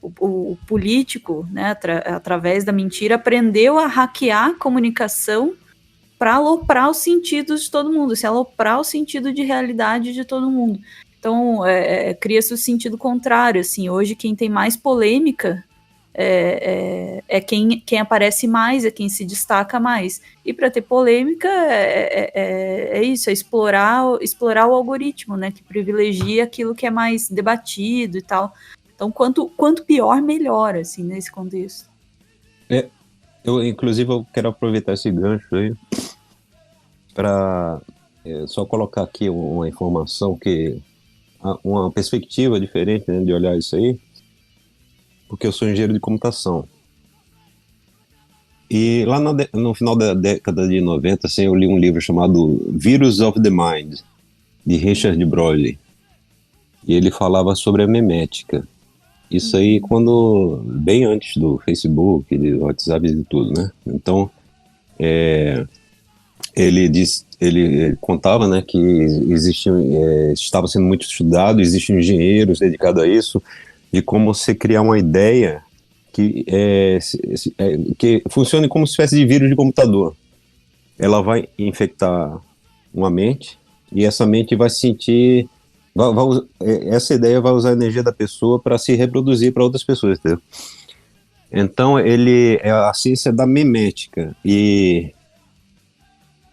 o político, né, através da mentira, aprendeu a hackear a comunicação para aloprar os sentidos de todo mundo, aloprar o sentido de realidade de todo mundo. Então, cria-se o sentido contrário, assim, hoje quem tem mais polêmica é quem aparece mais, é quem se destaca mais. E para ter polêmica é isso, é explorar o algoritmo, né, que privilegia aquilo que é mais debatido e tal. Então, quanto pior, melhor, assim, nesse contexto. Inclusive, eu quero aproveitar esse gancho aí para só colocar aqui uma informação uma perspectiva diferente, né, de olhar isso aí, porque eu sou engenheiro de computação. E lá no final da década de 90, assim, eu li um livro chamado Virus of the Mind, de Richard Broyle. E ele falava sobre a memética. Isso aí bem antes do Facebook, do WhatsApp e de tudo, né? Então, ele contava, né, que estava sendo muito estudado, existem engenheiros dedicados a isso, de como você criar uma ideia que funcione como uma espécie de vírus de computador. Ela vai infectar uma mente, e essa mente vai sentir... essa ideia vai usar a energia da pessoa para se reproduzir para outras pessoas, entendeu? Então, é a ciência da memética, e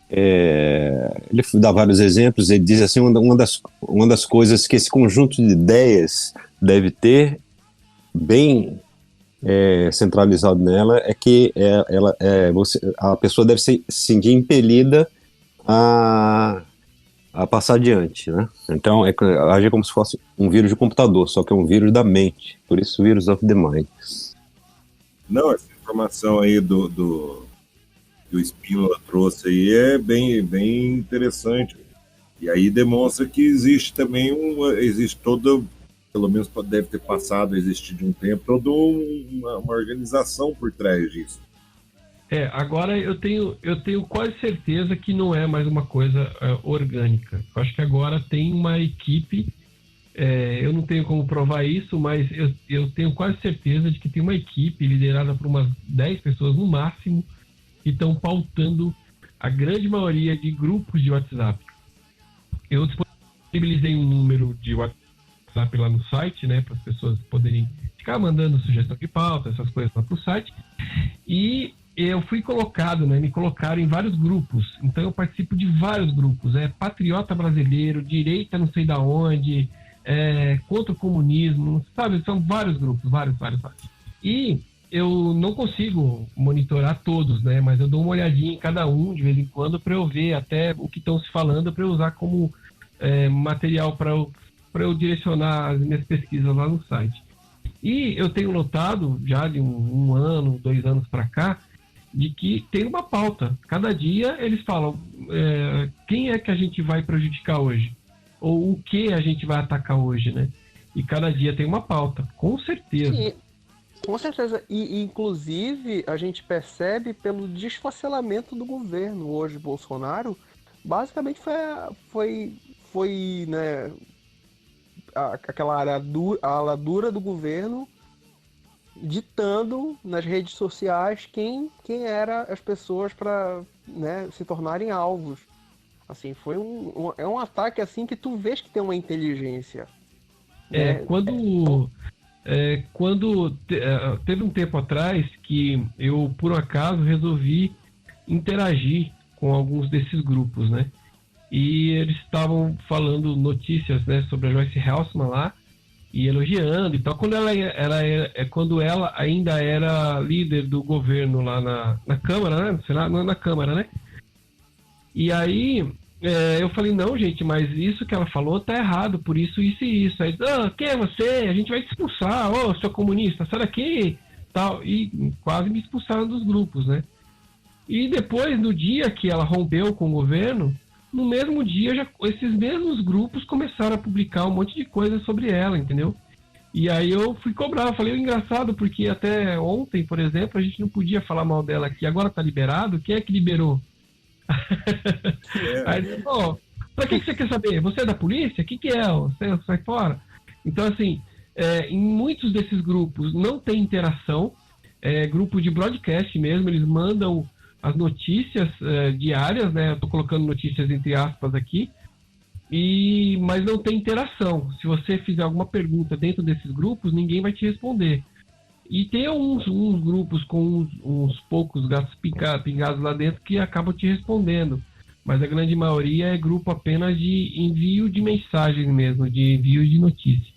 ele dá vários exemplos. Ele diz assim, uma das coisas que esse conjunto de ideias deve ter bem centralizado nela é que a pessoa deve se sentir impelida a passar adiante, né? Então, agir como se fosse um vírus de computador, só que é um vírus da mente, por isso Virus of the Mind. Não, essa informação aí do que o Spínola trouxe aí é bem interessante. E aí demonstra que existe também pelo menos deve ter passado a existir de um tempo, toda uma organização por trás disso. Agora eu tenho quase certeza que não é mais uma coisa orgânica. Eu acho que agora tem uma equipe, eu não tenho como provar isso, mas eu tenho quase certeza de que tem uma equipe liderada por umas 10 pessoas no máximo que estão pautando a grande maioria de grupos de WhatsApp. Eu disponibilizei um número de WhatsApp lá no site, né, para as pessoas poderem ficar mandando sugestão de pauta, essas coisas lá para o site. E eu fui colocado, né, me colocaram em vários grupos. Então eu participo de vários grupos. Patriota Brasileiro, Direita não sei da onde, contra o comunismo, sabe? São vários grupos, vários. E eu não consigo monitorar todos, né? Mas eu dou uma olhadinha em cada um de vez em quando para eu ver até o que estão se falando, para eu usar como material para eu direcionar as minhas pesquisas lá no site. E eu tenho notado, já de um ano, 2 anos para cá, de que tem uma pauta. Cada dia eles falam quem é que a gente vai prejudicar hoje? Ou o que a gente vai atacar hoje, né? E cada dia tem uma pauta, com certeza. Sim, com certeza. E inclusive, a gente percebe pelo desfacelamento do governo hoje, Bolsonaro, basicamente foi né, aquela ala dura do governo ditando nas redes sociais quem eram as pessoas para, né, se tornarem alvos. Assim, foi um ataque assim que tu vês que tem uma inteligência. Quando teve um tempo atrás que eu, por acaso, resolvi interagir com alguns desses grupos, né? E eles estavam falando notícias, né, sobre a Joyce Haussmann lá, e elogiando e tal, quando ela ainda era líder do governo lá na Câmara, né? Na Câmara, né? E aí eu falei, não, gente, mas isso que ela falou tá errado, por isso e isso. Aí, quem é você? A gente vai te expulsar, seu comunista, sai daqui, tal. E quase me expulsaram dos grupos, né? E depois, no dia que ela rompeu com o governo, no mesmo dia, esses mesmos grupos começaram a publicar um monte de coisa sobre ela, entendeu? E aí eu fui cobrar, falei, engraçado, porque até ontem, por exemplo, a gente não podia falar mal dela aqui, agora tá liberado, quem é que liberou? Aí ele falou, pra que você quer saber? Você é da polícia? O que é? Você sai fora? Então, assim, em muitos desses grupos não tem interação, grupo de broadcast mesmo, eles mandam as notícias diárias, né? Eu tô colocando notícias entre aspas aqui, mas não tem interação. Se você fizer alguma pergunta dentro desses grupos, ninguém vai te responder. E tem uns grupos com uns poucos gatos pingados lá dentro que acabam te respondendo. Mas a grande maioria é grupo apenas de envio de mensagens mesmo, de envio de notícias.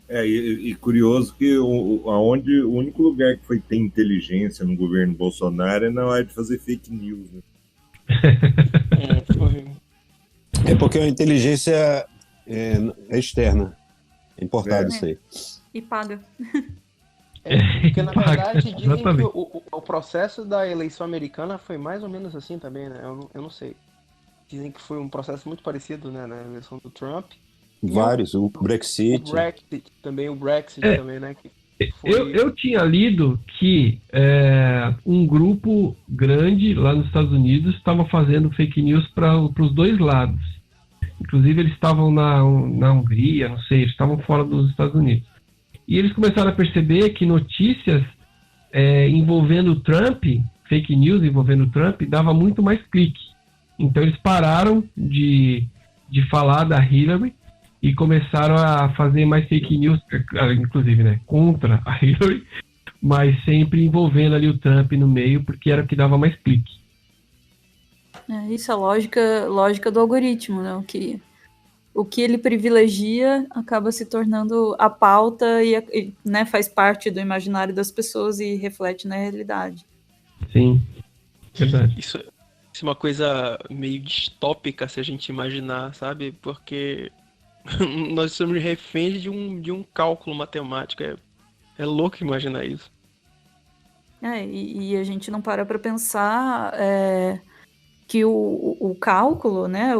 E curioso que o único lugar que foi ter inteligência no governo Bolsonaro é na hora de fazer fake news, né? É porque a inteligência é externa. É importado isso aí. E paga. Porque na verdade dizem que o processo da eleição americana foi mais ou menos assim também, né? Eu não sei. Dizem que foi um processo muito parecido, né, na eleição do Trump. Vários, o Brexit. O Brexit também, né? Que foi... eu tinha lido que um grupo grande lá nos Estados Unidos estava fazendo fake news para os dois lados. Inclusive eles estavam na Hungria, não sei, eles estavam fora dos Estados Unidos. E eles começaram a perceber que notícias envolvendo o Trump, fake news envolvendo o Trump, dava muito mais clique. Então eles pararam de falar da Hillary e começaram a fazer mais fake news, inclusive, né, contra a Hillary, mas sempre envolvendo ali o Trump no meio, porque era o que dava mais clique. Isso é lógica do algoritmo, né? O que ele privilegia acaba se tornando a pauta e né, faz parte do imaginário das pessoas e reflete na realidade. Sim, verdade. Isso é uma coisa meio distópica se a gente imaginar, sabe? Porque nós somos reféns de um cálculo matemático. É louco imaginar isso. E a gente não para pensar que o cálculo, né,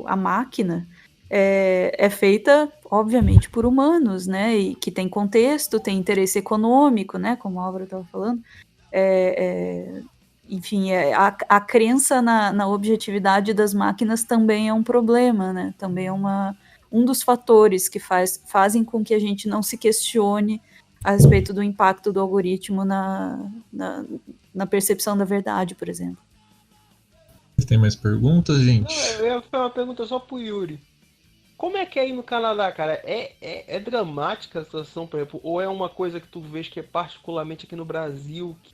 a máquina, é feita, obviamente, por humanos, né, e que tem contexto, tem interesse econômico, né, como a Álvaro estava falando, enfim, a crença na objetividade das máquinas também é um problema, né? Também é um dos fatores que fazem com que a gente não se questione a respeito do impacto do algoritmo na percepção da verdade, por exemplo. Tem mais perguntas, gente? Eu ia fazer uma pergunta só pro Yuri. Como é que é aí no Canadá, cara? É dramática a situação, por exemplo? Ou é uma coisa que tu vês que é particularmente aqui no Brasil que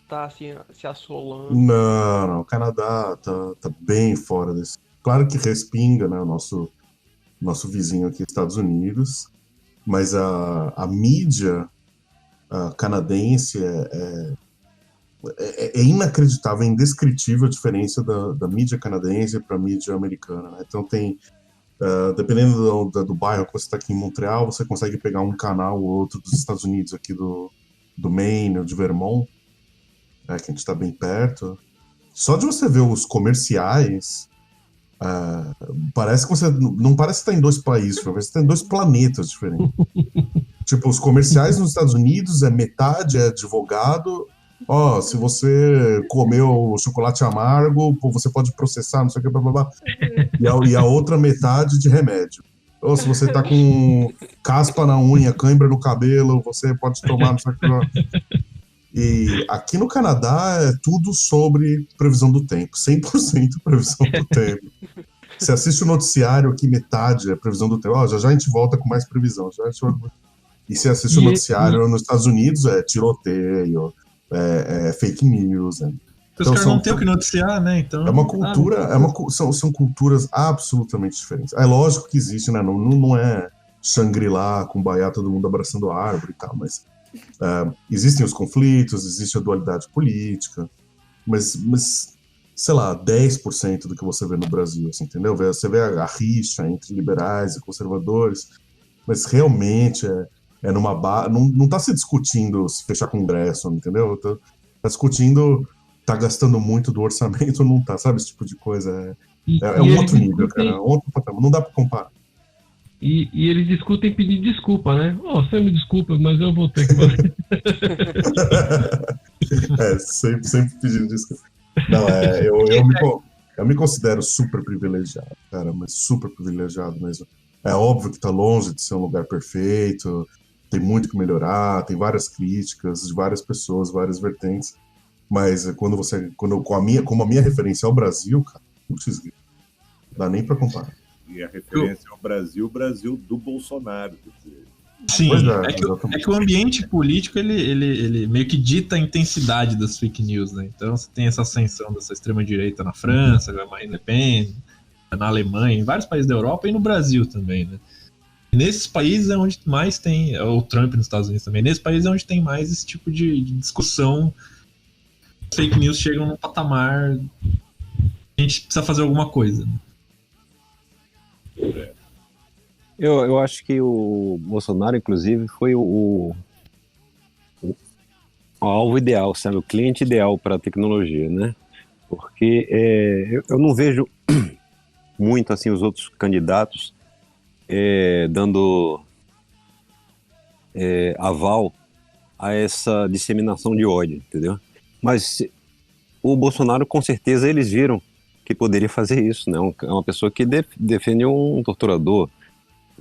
tá assim, se assolando? Não, o Canadá tá bem fora desse. Claro que respinga, né, o nosso vizinho aqui, Estados Unidos, mas a mídia canadense é inacreditável, é indescritível a diferença da mídia canadense para a mídia americana, né? Então tem, dependendo do bairro que você está aqui em Montreal, você consegue pegar um canal ou outro dos Estados Unidos, aqui do Maine ou de Vermont, que a gente está bem perto. Só de você ver os comerciais, parece que você não parece que está em dois países, parece que está em dois planetas diferentes. Tipo, os comerciais nos Estados Unidos metade é advogado. Se você comeu chocolate amargo, você pode processar, não sei o que, blá, blá, blá. E a outra metade de remédio. Ou se você tá com caspa na unha, cãibra no cabelo, você pode tomar, não sei o que, blá. E aqui no Canadá é tudo sobre previsão do tempo, 100% previsão do tempo. Você assiste o noticiário aqui, metade é previsão do tempo. Já a gente volta com mais previsão. E você assiste o noticiário nos Estados Unidos, tiroteio, fake news. Os caras não têm o que noticiar, né? Então, é uma cultura, são culturas absolutamente diferentes. É lógico que existe, né? Não é Shangri-La com Baiá, todo mundo abraçando a árvore e tal, mas existem os conflitos, existe a dualidade política, mas sei lá, 10% do que você vê no Brasil, assim, entendeu? Você vê a rixa entre liberais e conservadores, mas realmente numa não tá se discutindo se fechar congresso, entendeu? Tá discutindo, tá gastando muito do orçamento ou não tá, sabe? Esse tipo de coisa. É um outro nível, cara. Outro patamar. Não dá pra comparar. E eles discutem pedir desculpa, né? Você me desculpa, mas eu vou ter que fazer. Sempre pedindo desculpa. Não, eu me considero super privilegiado, cara, mas super privilegiado mesmo. É óbvio que tá longe de ser um lugar perfeito, tem muito que melhorar, tem várias críticas de várias pessoas, várias vertentes, mas como a minha referência é o Brasil, cara, não dá nem pra comparar. E a referência ao Brasil, o Brasil do Bolsonaro, quer dizer. Sim, é que o ambiente político ele meio que dita a intensidade das fake news, né? Então você tem essa ascensão dessa extrema-direita na França, Marine Le Pen, na Alemanha, em vários países da Europa e no Brasil também, né? E nesses países é onde mais tem, o Trump nos Estados Unidos também, nesses países é onde tem mais esse tipo de discussão. As fake news chegam num patamar, a gente precisa fazer alguma coisa, né? Eu acho que o Bolsonaro, inclusive, foi o alvo ideal, sabe? O cliente ideal para a tecnologia, né? Porque eu não vejo muito assim os outros candidatos dando aval a essa disseminação de ódio, entendeu? Mas o Bolsonaro, com certeza, eles viram que poderia fazer isso, né? É uma pessoa que defende um torturador.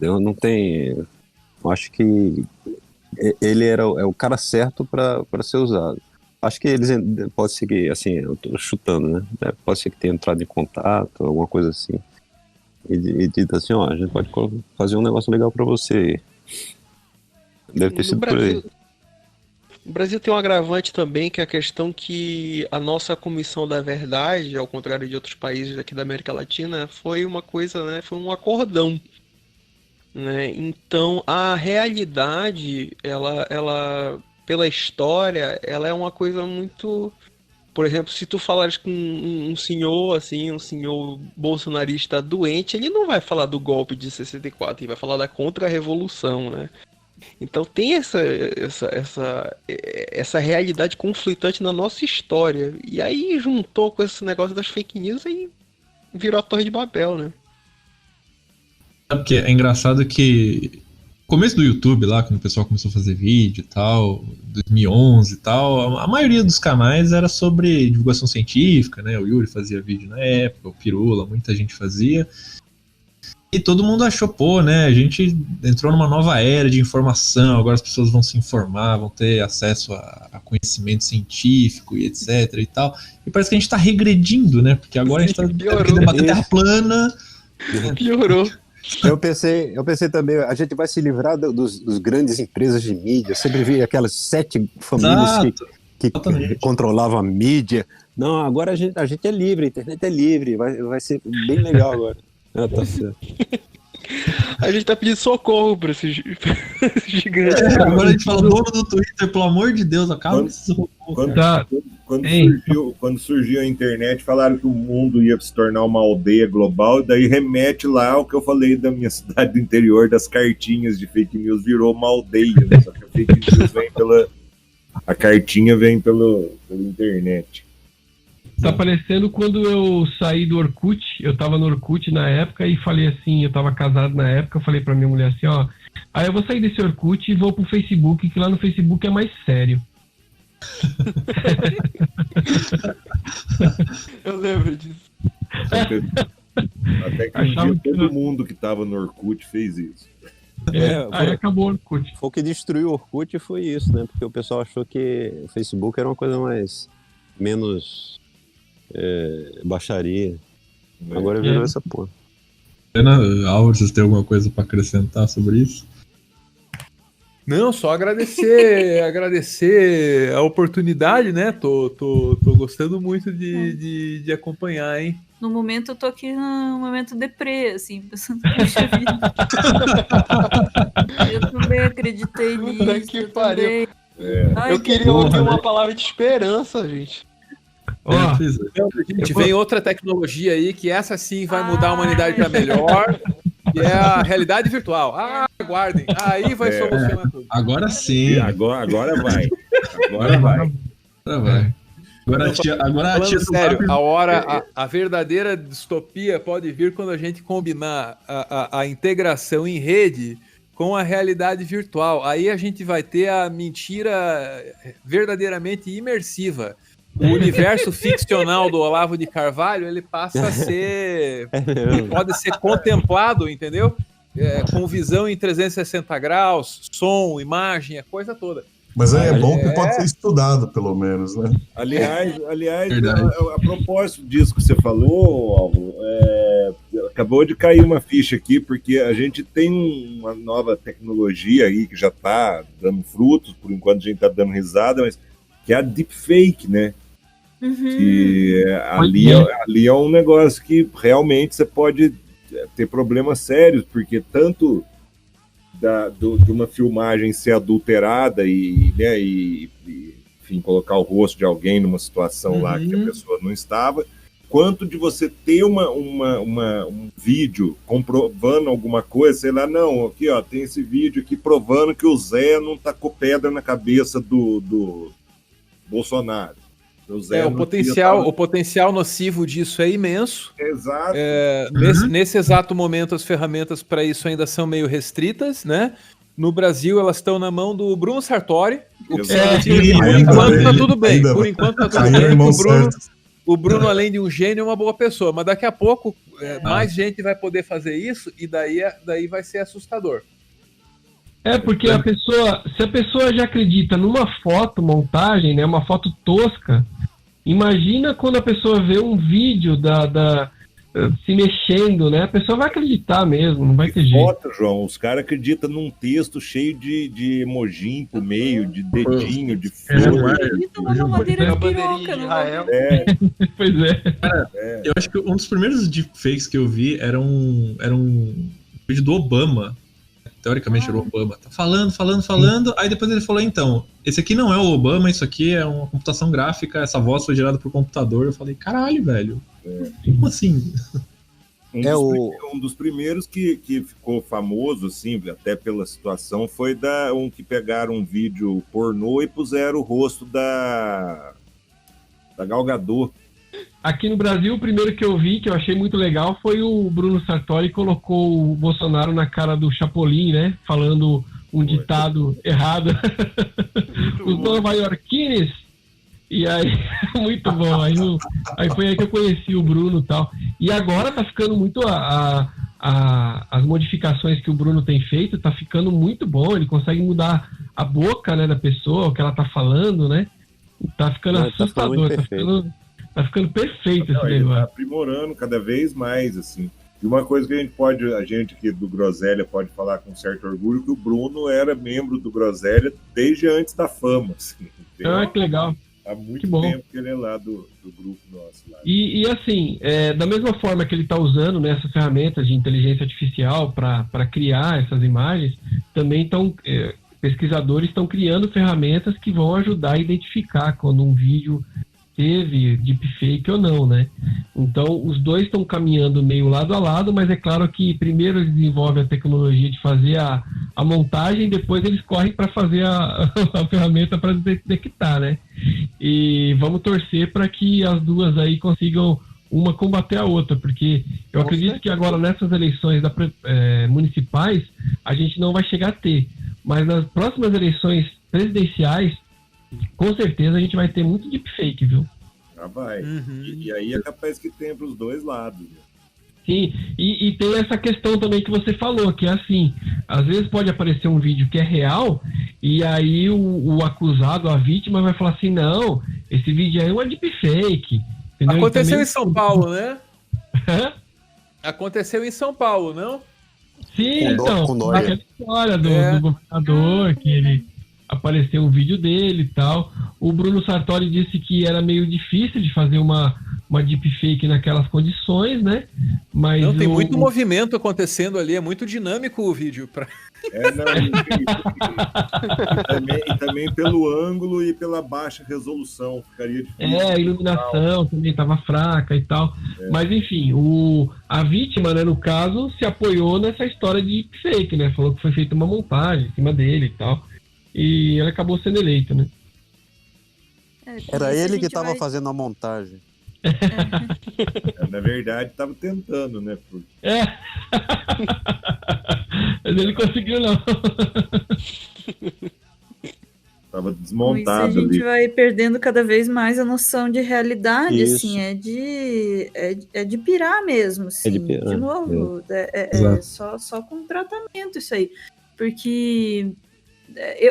Eu não tem. Eu acho que ele é o cara certo para ser usado. Acho que eles pode ser que, assim, eu tô chutando, né? Pode ser que tenha entrado em contato, alguma coisa assim. E dito assim, a gente pode fazer um negócio legal para você. Deve ter sido por aí. O Brasil tem um agravante também, que é a questão que a nossa Comissão da Verdade, ao contrário de outros países aqui da América Latina, foi uma coisa, né? Foi um acordão. Né? Então a realidade, ela pela história, ela é uma coisa muito. Por exemplo, se tu falares com um senhor assim, um senhor bolsonarista doente, ele não vai falar do golpe de 64, ele vai falar da contra-revolução, né? Então tem essa realidade conflitante na nossa história. E aí juntou com esse negócio das fake news e virou a Torre de Babel, né? Porque é engraçado que começo do YouTube lá, quando o pessoal começou a fazer vídeo e tal, 2011 e tal, a maioria dos canais era sobre divulgação científica, né? O Yuri fazia vídeo na época, o Pirula, muita gente fazia. E todo mundo achou, pô, né? A gente entrou numa nova era de informação, agora as pessoas vão se informar, vão ter acesso a conhecimento científico e etc e tal. E parece que a gente tá regredindo, né? Porque agora a gente tá debatendo terra plana. Piorou. Eu pensei também, a gente vai se livrar dos grandes empresas de mídia. Eu sempre vi aquelas 7 famílias que controlavam a mídia. Não, agora a gente é livre, a internet é livre, vai ser bem legal agora. Tá certo. A gente tá pedindo socorro pra esses gigantes. Agora a gente fala, dono do Twitter, pelo amor de Deus, acaba com isso. Quando surgiu a internet, falaram que o mundo ia se tornar uma aldeia global, daí remete lá ao que eu falei da minha cidade do interior, das cartinhas de fake news, virou uma aldeia, né? Só que a fake news vem a cartinha vem pela internet. Tá parecendo quando eu saí do Orkut, eu tava no Orkut na época e falei assim, eu tava casado na época, eu falei pra minha mulher assim, ó, aí eu vou sair desse Orkut e vou pro Facebook, que lá no Facebook é mais sério. Eu lembro disso. Até que um dia todo mundo que tava no Orkut fez isso. Aí acabou o Orkut. Foi o que destruiu o Orkut, foi isso, né? Porque o pessoal achou que o Facebook era uma coisa menos baixaria. Agora virou essa porra. Álvaro, vocês têm alguma coisa pra acrescentar sobre isso? Não, só agradecer a oportunidade, né? Tô gostando muito de acompanhar, hein? No momento eu tô aqui no momento deprê, assim, pensando, puxa vida. Eu também acreditei nisso. Que pariu. Eu queria ouvir uma palavra de esperança, gente. Gente, vem outra tecnologia aí que essa sim vai mudar a humanidade para melhor, que é a realidade virtual. Aguardem, aí vai solucionar tudo. Agora sim. Agora vai. Agora vai. Agora a tia sério, a verdadeira distopia pode vir quando a gente combinar a integração em rede com a realidade virtual. Aí a gente vai ter a mentira verdadeiramente imersiva. O universo ficcional do Olavo de Carvalho, ele passa a ser... pode ser contemplado, entendeu? Com visão em 360 graus, som, imagem, a coisa toda. Mas aí é bom que pode ser estudado, pelo menos, né? Aliás, a propósito disso que você falou, Álvaro, acabou de cair uma ficha aqui, porque a gente tem uma nova tecnologia aí que já está dando frutos, por enquanto a gente está dando risada, mas que é a deepfake, né? Uhum. Que ali é um negócio que realmente você pode ter problemas sérios, porque tanto de uma filmagem ser adulterada e enfim, colocar o rosto de alguém numa situação lá que a pessoa não estava, quanto de você ter um vídeo comprovando alguma coisa, sei lá, não, aqui ó, tem esse vídeo aqui provando que o Zé não tacou pedra na cabeça do Bolsonaro. O potencial nocivo disso é imenso. Exato. Nesse exato momento, as ferramentas para isso ainda são meio restritas, né? No Brasil, elas estão na mão do Bruno Sartori. Por enquanto tá tudo bem. Por enquanto tá tudo bem. O Bruno, além de um gênio, é uma boa pessoa. Mas daqui a pouco, mais gente vai poder fazer isso e daí vai ser assustador. Porque se a pessoa já acredita numa fotomontagem, né, uma foto tosca, imagina quando a pessoa vê um vídeo se mexendo, né? A pessoa vai acreditar mesmo, não vai ter jeito. Foto, João, os caras acreditam num texto cheio de emoji pro meio, de dedinho, de flor. Acreditam na mamadeira de piroca, não é? Pois é. Cara, eu acho que um dos primeiros deepfakes que eu vi era um vídeo do Obama. Teoricamente era o Obama. Tá falando. Aí depois ele falou, então, esse aqui não é o Obama, isso aqui é uma computação gráfica, essa voz foi gerada por computador. Eu falei, caralho, velho. Como assim? Um dos primeiros que ficou famoso, assim, até pela situação, foi um que pegaram um vídeo pornô e puseram o rosto da Gal Gadot. Aqui no Brasil, o primeiro que eu vi, que eu achei muito legal, foi o Bruno Sartori colocou o Bolsonaro na cara do Chapolin, né? Falando um ditado errado. Os nova-iorquines. E aí, muito bom. Aí foi aí que eu conheci o Bruno e tal. E agora tá ficando muito... as modificações que o Bruno tem feito, tá ficando muito bom. Ele consegue mudar a boca, né, da pessoa, o que ela tá falando, né? Tá ficando assustador. Tá ficando perfeito esse Ele negócio. tá aprimorando cada vez mais, assim. E uma coisa que a gente aqui do Groselha pode falar com certo orgulho, que o Bruno era membro do Groselha desde antes da fama, assim. Ah, que legal. Há muito Que bom. tempo que ele é lá do grupo nosso. Lá. E assim, da mesma forma que ele está usando, né, essas ferramentas de inteligência artificial para criar essas imagens, também pesquisadores estão criando ferramentas que vão ajudar a identificar quando um vídeo teve deepfake ou não, né? Então, os dois estão caminhando meio lado a lado, mas é claro que primeiro eles desenvolvem a tecnologia de fazer a montagem, depois eles correm para fazer a ferramenta para detectar, né? E vamos torcer para que as duas aí consigam uma combater a outra, porque eu acredito que agora nessas eleições municipais a gente não vai chegar a ter, mas nas próximas eleições presidenciais com certeza a gente vai ter muito deepfake, viu? Já vai. E aí é capaz que tenha para os dois lados. Né? Sim, e tem essa questão também que você falou, que é assim, às vezes pode aparecer um vídeo que é real, e aí o acusado, a vítima, vai falar assim, não, esse vídeo aí é uma deepfake. Entendeu? Aconteceu também... em São Paulo, né? Aconteceu em São Paulo, não? Sim, então, aquela história do governador, que ele... apareceu um vídeo dele e tal. O Bruno Sartori disse que era meio difícil de fazer uma deepfake naquelas condições, né? Mas não, tem muito movimento acontecendo ali, é muito dinâmico o vídeo. E também pelo ângulo e pela baixa resolução, ficaria difícil. A iluminação também estava fraca e tal. Mas enfim, a vítima, né, no caso, se apoiou nessa história de deepfake, né? Falou que foi feita uma montagem em cima dele e tal. E ele acabou sendo eleito, né? Era ele que estava fazendo a montagem. Na verdade, estava tentando, né? Mas ele conseguiu, não. Tava desmontado ali. A gente vai perdendo cada vez mais a noção de realidade, Isso. assim, é de pirar mesmo, assim. De pirar, novo, só com tratamento isso aí. Porque...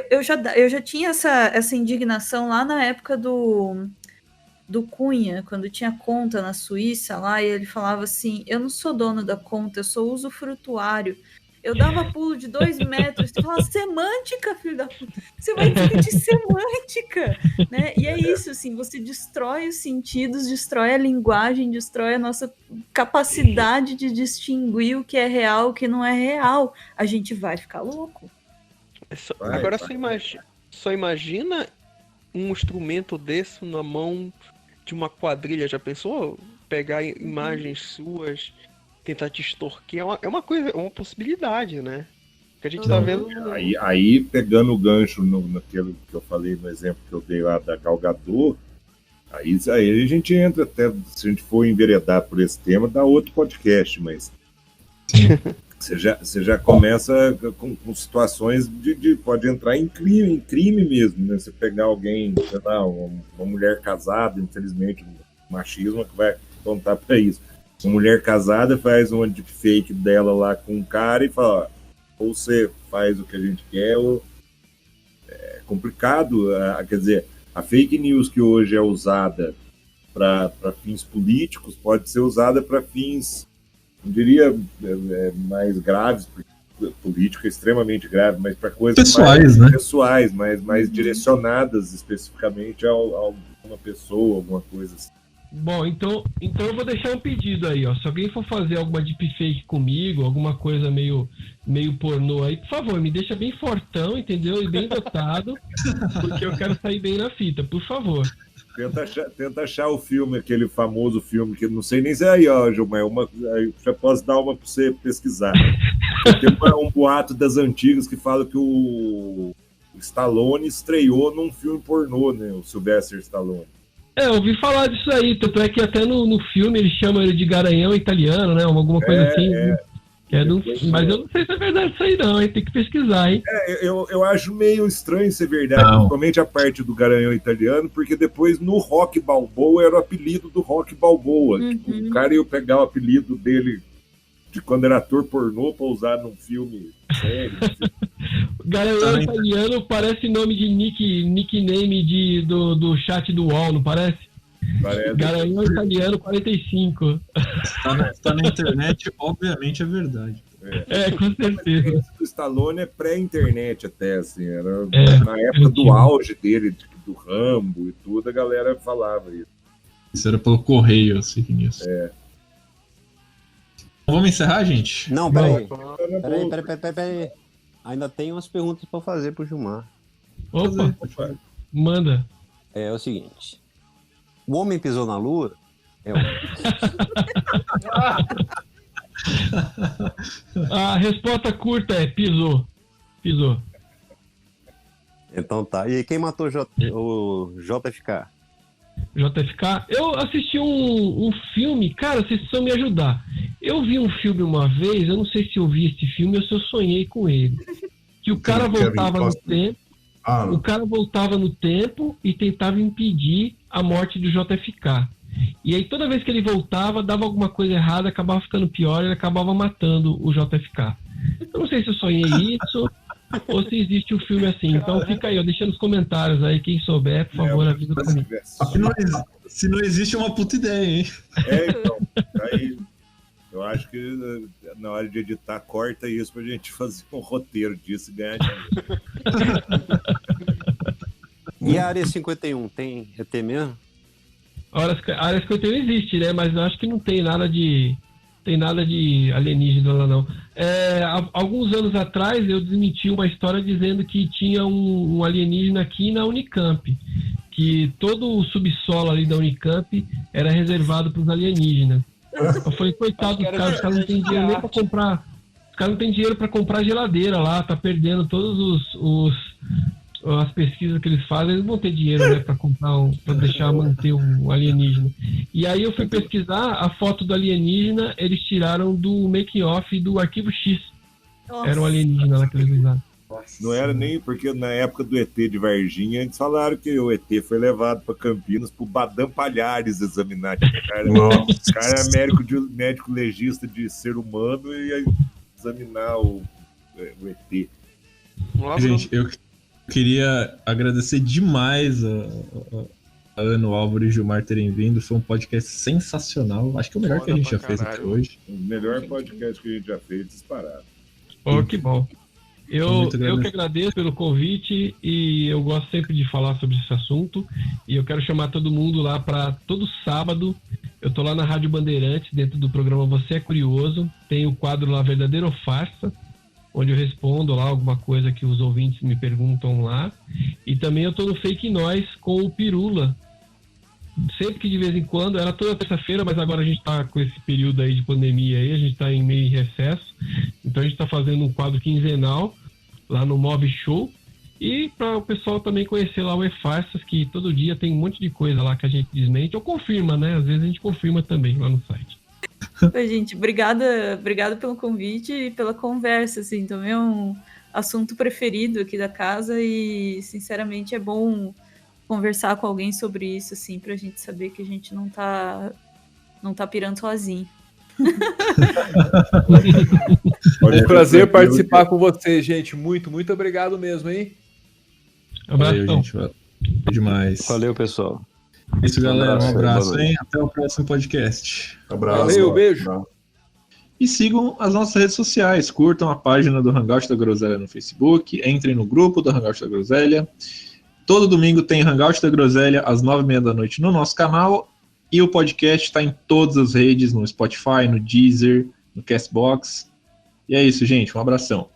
Eu já tinha essa indignação lá na época do Cunha, quando tinha conta na Suíça lá, e ele falava assim, eu não sou dono da conta, eu sou usufrutuário. Eu dava pulo de 2 metros, você fala, semântica, filho da puta, você vai discutir semântica, né? E é isso, assim, você destrói os sentidos, destrói a linguagem, destrói a nossa capacidade de distinguir o que é real, o que não é real. A gente vai ficar louco. Agora só imagina um instrumento desse na mão de uma quadrilha. Já pensou? Pegar imagens suas, tentar te extorquir. É uma coisa, é uma possibilidade, né? Que a gente tá vendo. Aí pegando o gancho naquilo que eu falei no exemplo que eu dei lá da Gal Gadot, aí a gente entra até, se a gente for enveredar por esse tema, dá outro podcast, mas você já começa com situações de pode entrar em crime mesmo, né? Você pegar alguém, sei lá, uma mulher casada, infelizmente, o machismo que vai contar para isso. Uma mulher casada faz uma deepfake dela lá com um cara e fala, ou você faz o que a gente quer, ou é complicado. Quer dizer, a fake news que hoje é usada para fins políticos pode ser usada para fins, não diria mais graves, porque político é extremamente grave, mas para coisas pessoais, mais né? pessoais, mais direcionadas especificamente a alguma pessoa, alguma coisa assim. Bom, então eu vou deixar um pedido aí, ó. Se alguém for fazer alguma deepfake comigo, alguma coisa meio pornô aí, por favor, me deixa bem fortão, entendeu? E bem dotado, porque eu quero sair bem na fita, por favor. Tenta achar o filme, aquele famoso filme, que não sei nem se é aí, ó, Gilmar, já posso dar uma para você pesquisar. Tem um boato das antigas que fala que o Stallone estreou num filme pornô, né? O Sylvester Stallone. Eu ouvi falar disso aí, tanto é que até no filme eles chamam ele de garanhão italiano, né? Alguma coisa assim. Né? Mas eu não sei se é verdade isso aí não, hein? Tem que pesquisar, hein? Eu acho meio estranho ser verdade, principalmente a parte do garanhão italiano, porque depois no Rock Balboa era o apelido do Rock Balboa. Tipo, o cara ia pegar o apelido dele de quando era ator pornô pra usar num filme sério. Garanhão italiano parece nome de nickname do chat do UOL, não parece? Garanhão italiano 45. Tá na internet, obviamente é verdade. Com certeza. O Stallone é pré-internet até, assim. Era na época do auge dele, do Rambo e tudo, a galera falava isso. Isso era pelo correio, assim, nisso. Vamos encerrar, gente? Não, peraí. Ainda tem umas perguntas pra fazer pro Gilmar. Opa. Manda. É o seguinte. O homem pisou na lua? A resposta curta é pisou. Então tá. E quem matou o JFK? JFK? Eu assisti um filme, cara, vocês precisam me ajudar. Eu vi um filme uma vez, eu não sei se eu vi esse filme ou se eu sonhei com ele. Que o cara voltava no tempo. O cara voltava no tempo e tentava impedir a morte do JFK. E aí toda vez que ele voltava, dava alguma coisa errada, acabava ficando pior e ele acabava matando o JFK. Eu não sei se eu sonhei isso ou se existe um filme assim. Então fica aí, deixa nos comentários aí, quem souber, por favor, avisa comigo. Se não existe, é uma puta ideia, hein? Então, aí eu acho que na hora de editar, corta isso pra gente fazer um roteiro disso e ganhar dinheiro. E a Área 51, tem ET mesmo? A Área 51 existe, né? Mas eu acho que não tem nada de alienígena lá, não. Alguns anos atrás eu desmenti uma história dizendo que tinha um alienígena aqui na Unicamp, que todo o subsolo ali da Unicamp era reservado para os alienígenas. Eu falei, coitado dos caras, os caras não têm dinheiro nem para comprar. Os caras não têm dinheiro para comprar geladeira lá, tá perdendo todos as pesquisas que eles fazem, eles vão ter dinheiro, né, para comprar para deixar manter um alienígena. E aí eu fui pesquisar a foto do alienígena, eles tiraram do making off do Arquivo X. Nossa. Era um alienígena lá que eles usaram. Não era nem porque na época do ET de Varginha eles falaram que o ET foi levado para Campinas pro Badam Palhares examinar. O cara é médico legista de ser humano e ia examinar o ET. Gente, eu queria agradecer demais a Ana, o Álvaro e o Gilmar terem vindo. Foi um podcast sensacional. Acho que é o melhor que a gente já fez até hoje. O melhor podcast que a gente já fez, disparado. Que bom. Eu que agradeço pelo convite e eu gosto sempre de falar sobre esse assunto. E eu quero chamar todo mundo lá para todo sábado. Eu tô lá na Rádio Bandeirantes, dentro do programa Você é Curioso. Tem o quadro lá Verdadeiro ou Farsa, onde eu respondo lá alguma coisa que os ouvintes me perguntam lá. E também eu tô no Fake Nós com o Pirula. Sempre que de vez em quando, era toda terça-feira, mas agora a gente tá com esse período aí de pandemia aí, a gente tá em meio recesso. Então a gente tá fazendo um quadro quinzenal lá no Mob Show. E para o pessoal também conhecer lá o E-Farsas, que todo dia tem um monte de coisa lá que a gente desmente ou confirma, né? Às vezes a gente confirma também lá no site. Oi, gente, obrigada pelo convite e pela conversa, assim, também é um assunto preferido aqui da casa e, sinceramente, é bom conversar com alguém sobre isso, assim, pra gente saber que a gente não tá pirando sozinho. É um prazer participar com você, gente. Muito, muito obrigado mesmo, hein? Valeu, gente. Valeu demais. Valeu, pessoal. Isso, galera. Um abraço, hein? Até o próximo podcast. Abraço. Valeu, beijo. E sigam as nossas redes sociais. Curtam a página do Hangout da Groselha no Facebook. Entrem no grupo do Hangout da Groselha. Todo domingo tem Hangout da Groselha às 9h30 da noite no nosso canal. E o podcast está em todas as redes, no Spotify, no Deezer, no Castbox. E é isso, gente. Um abração.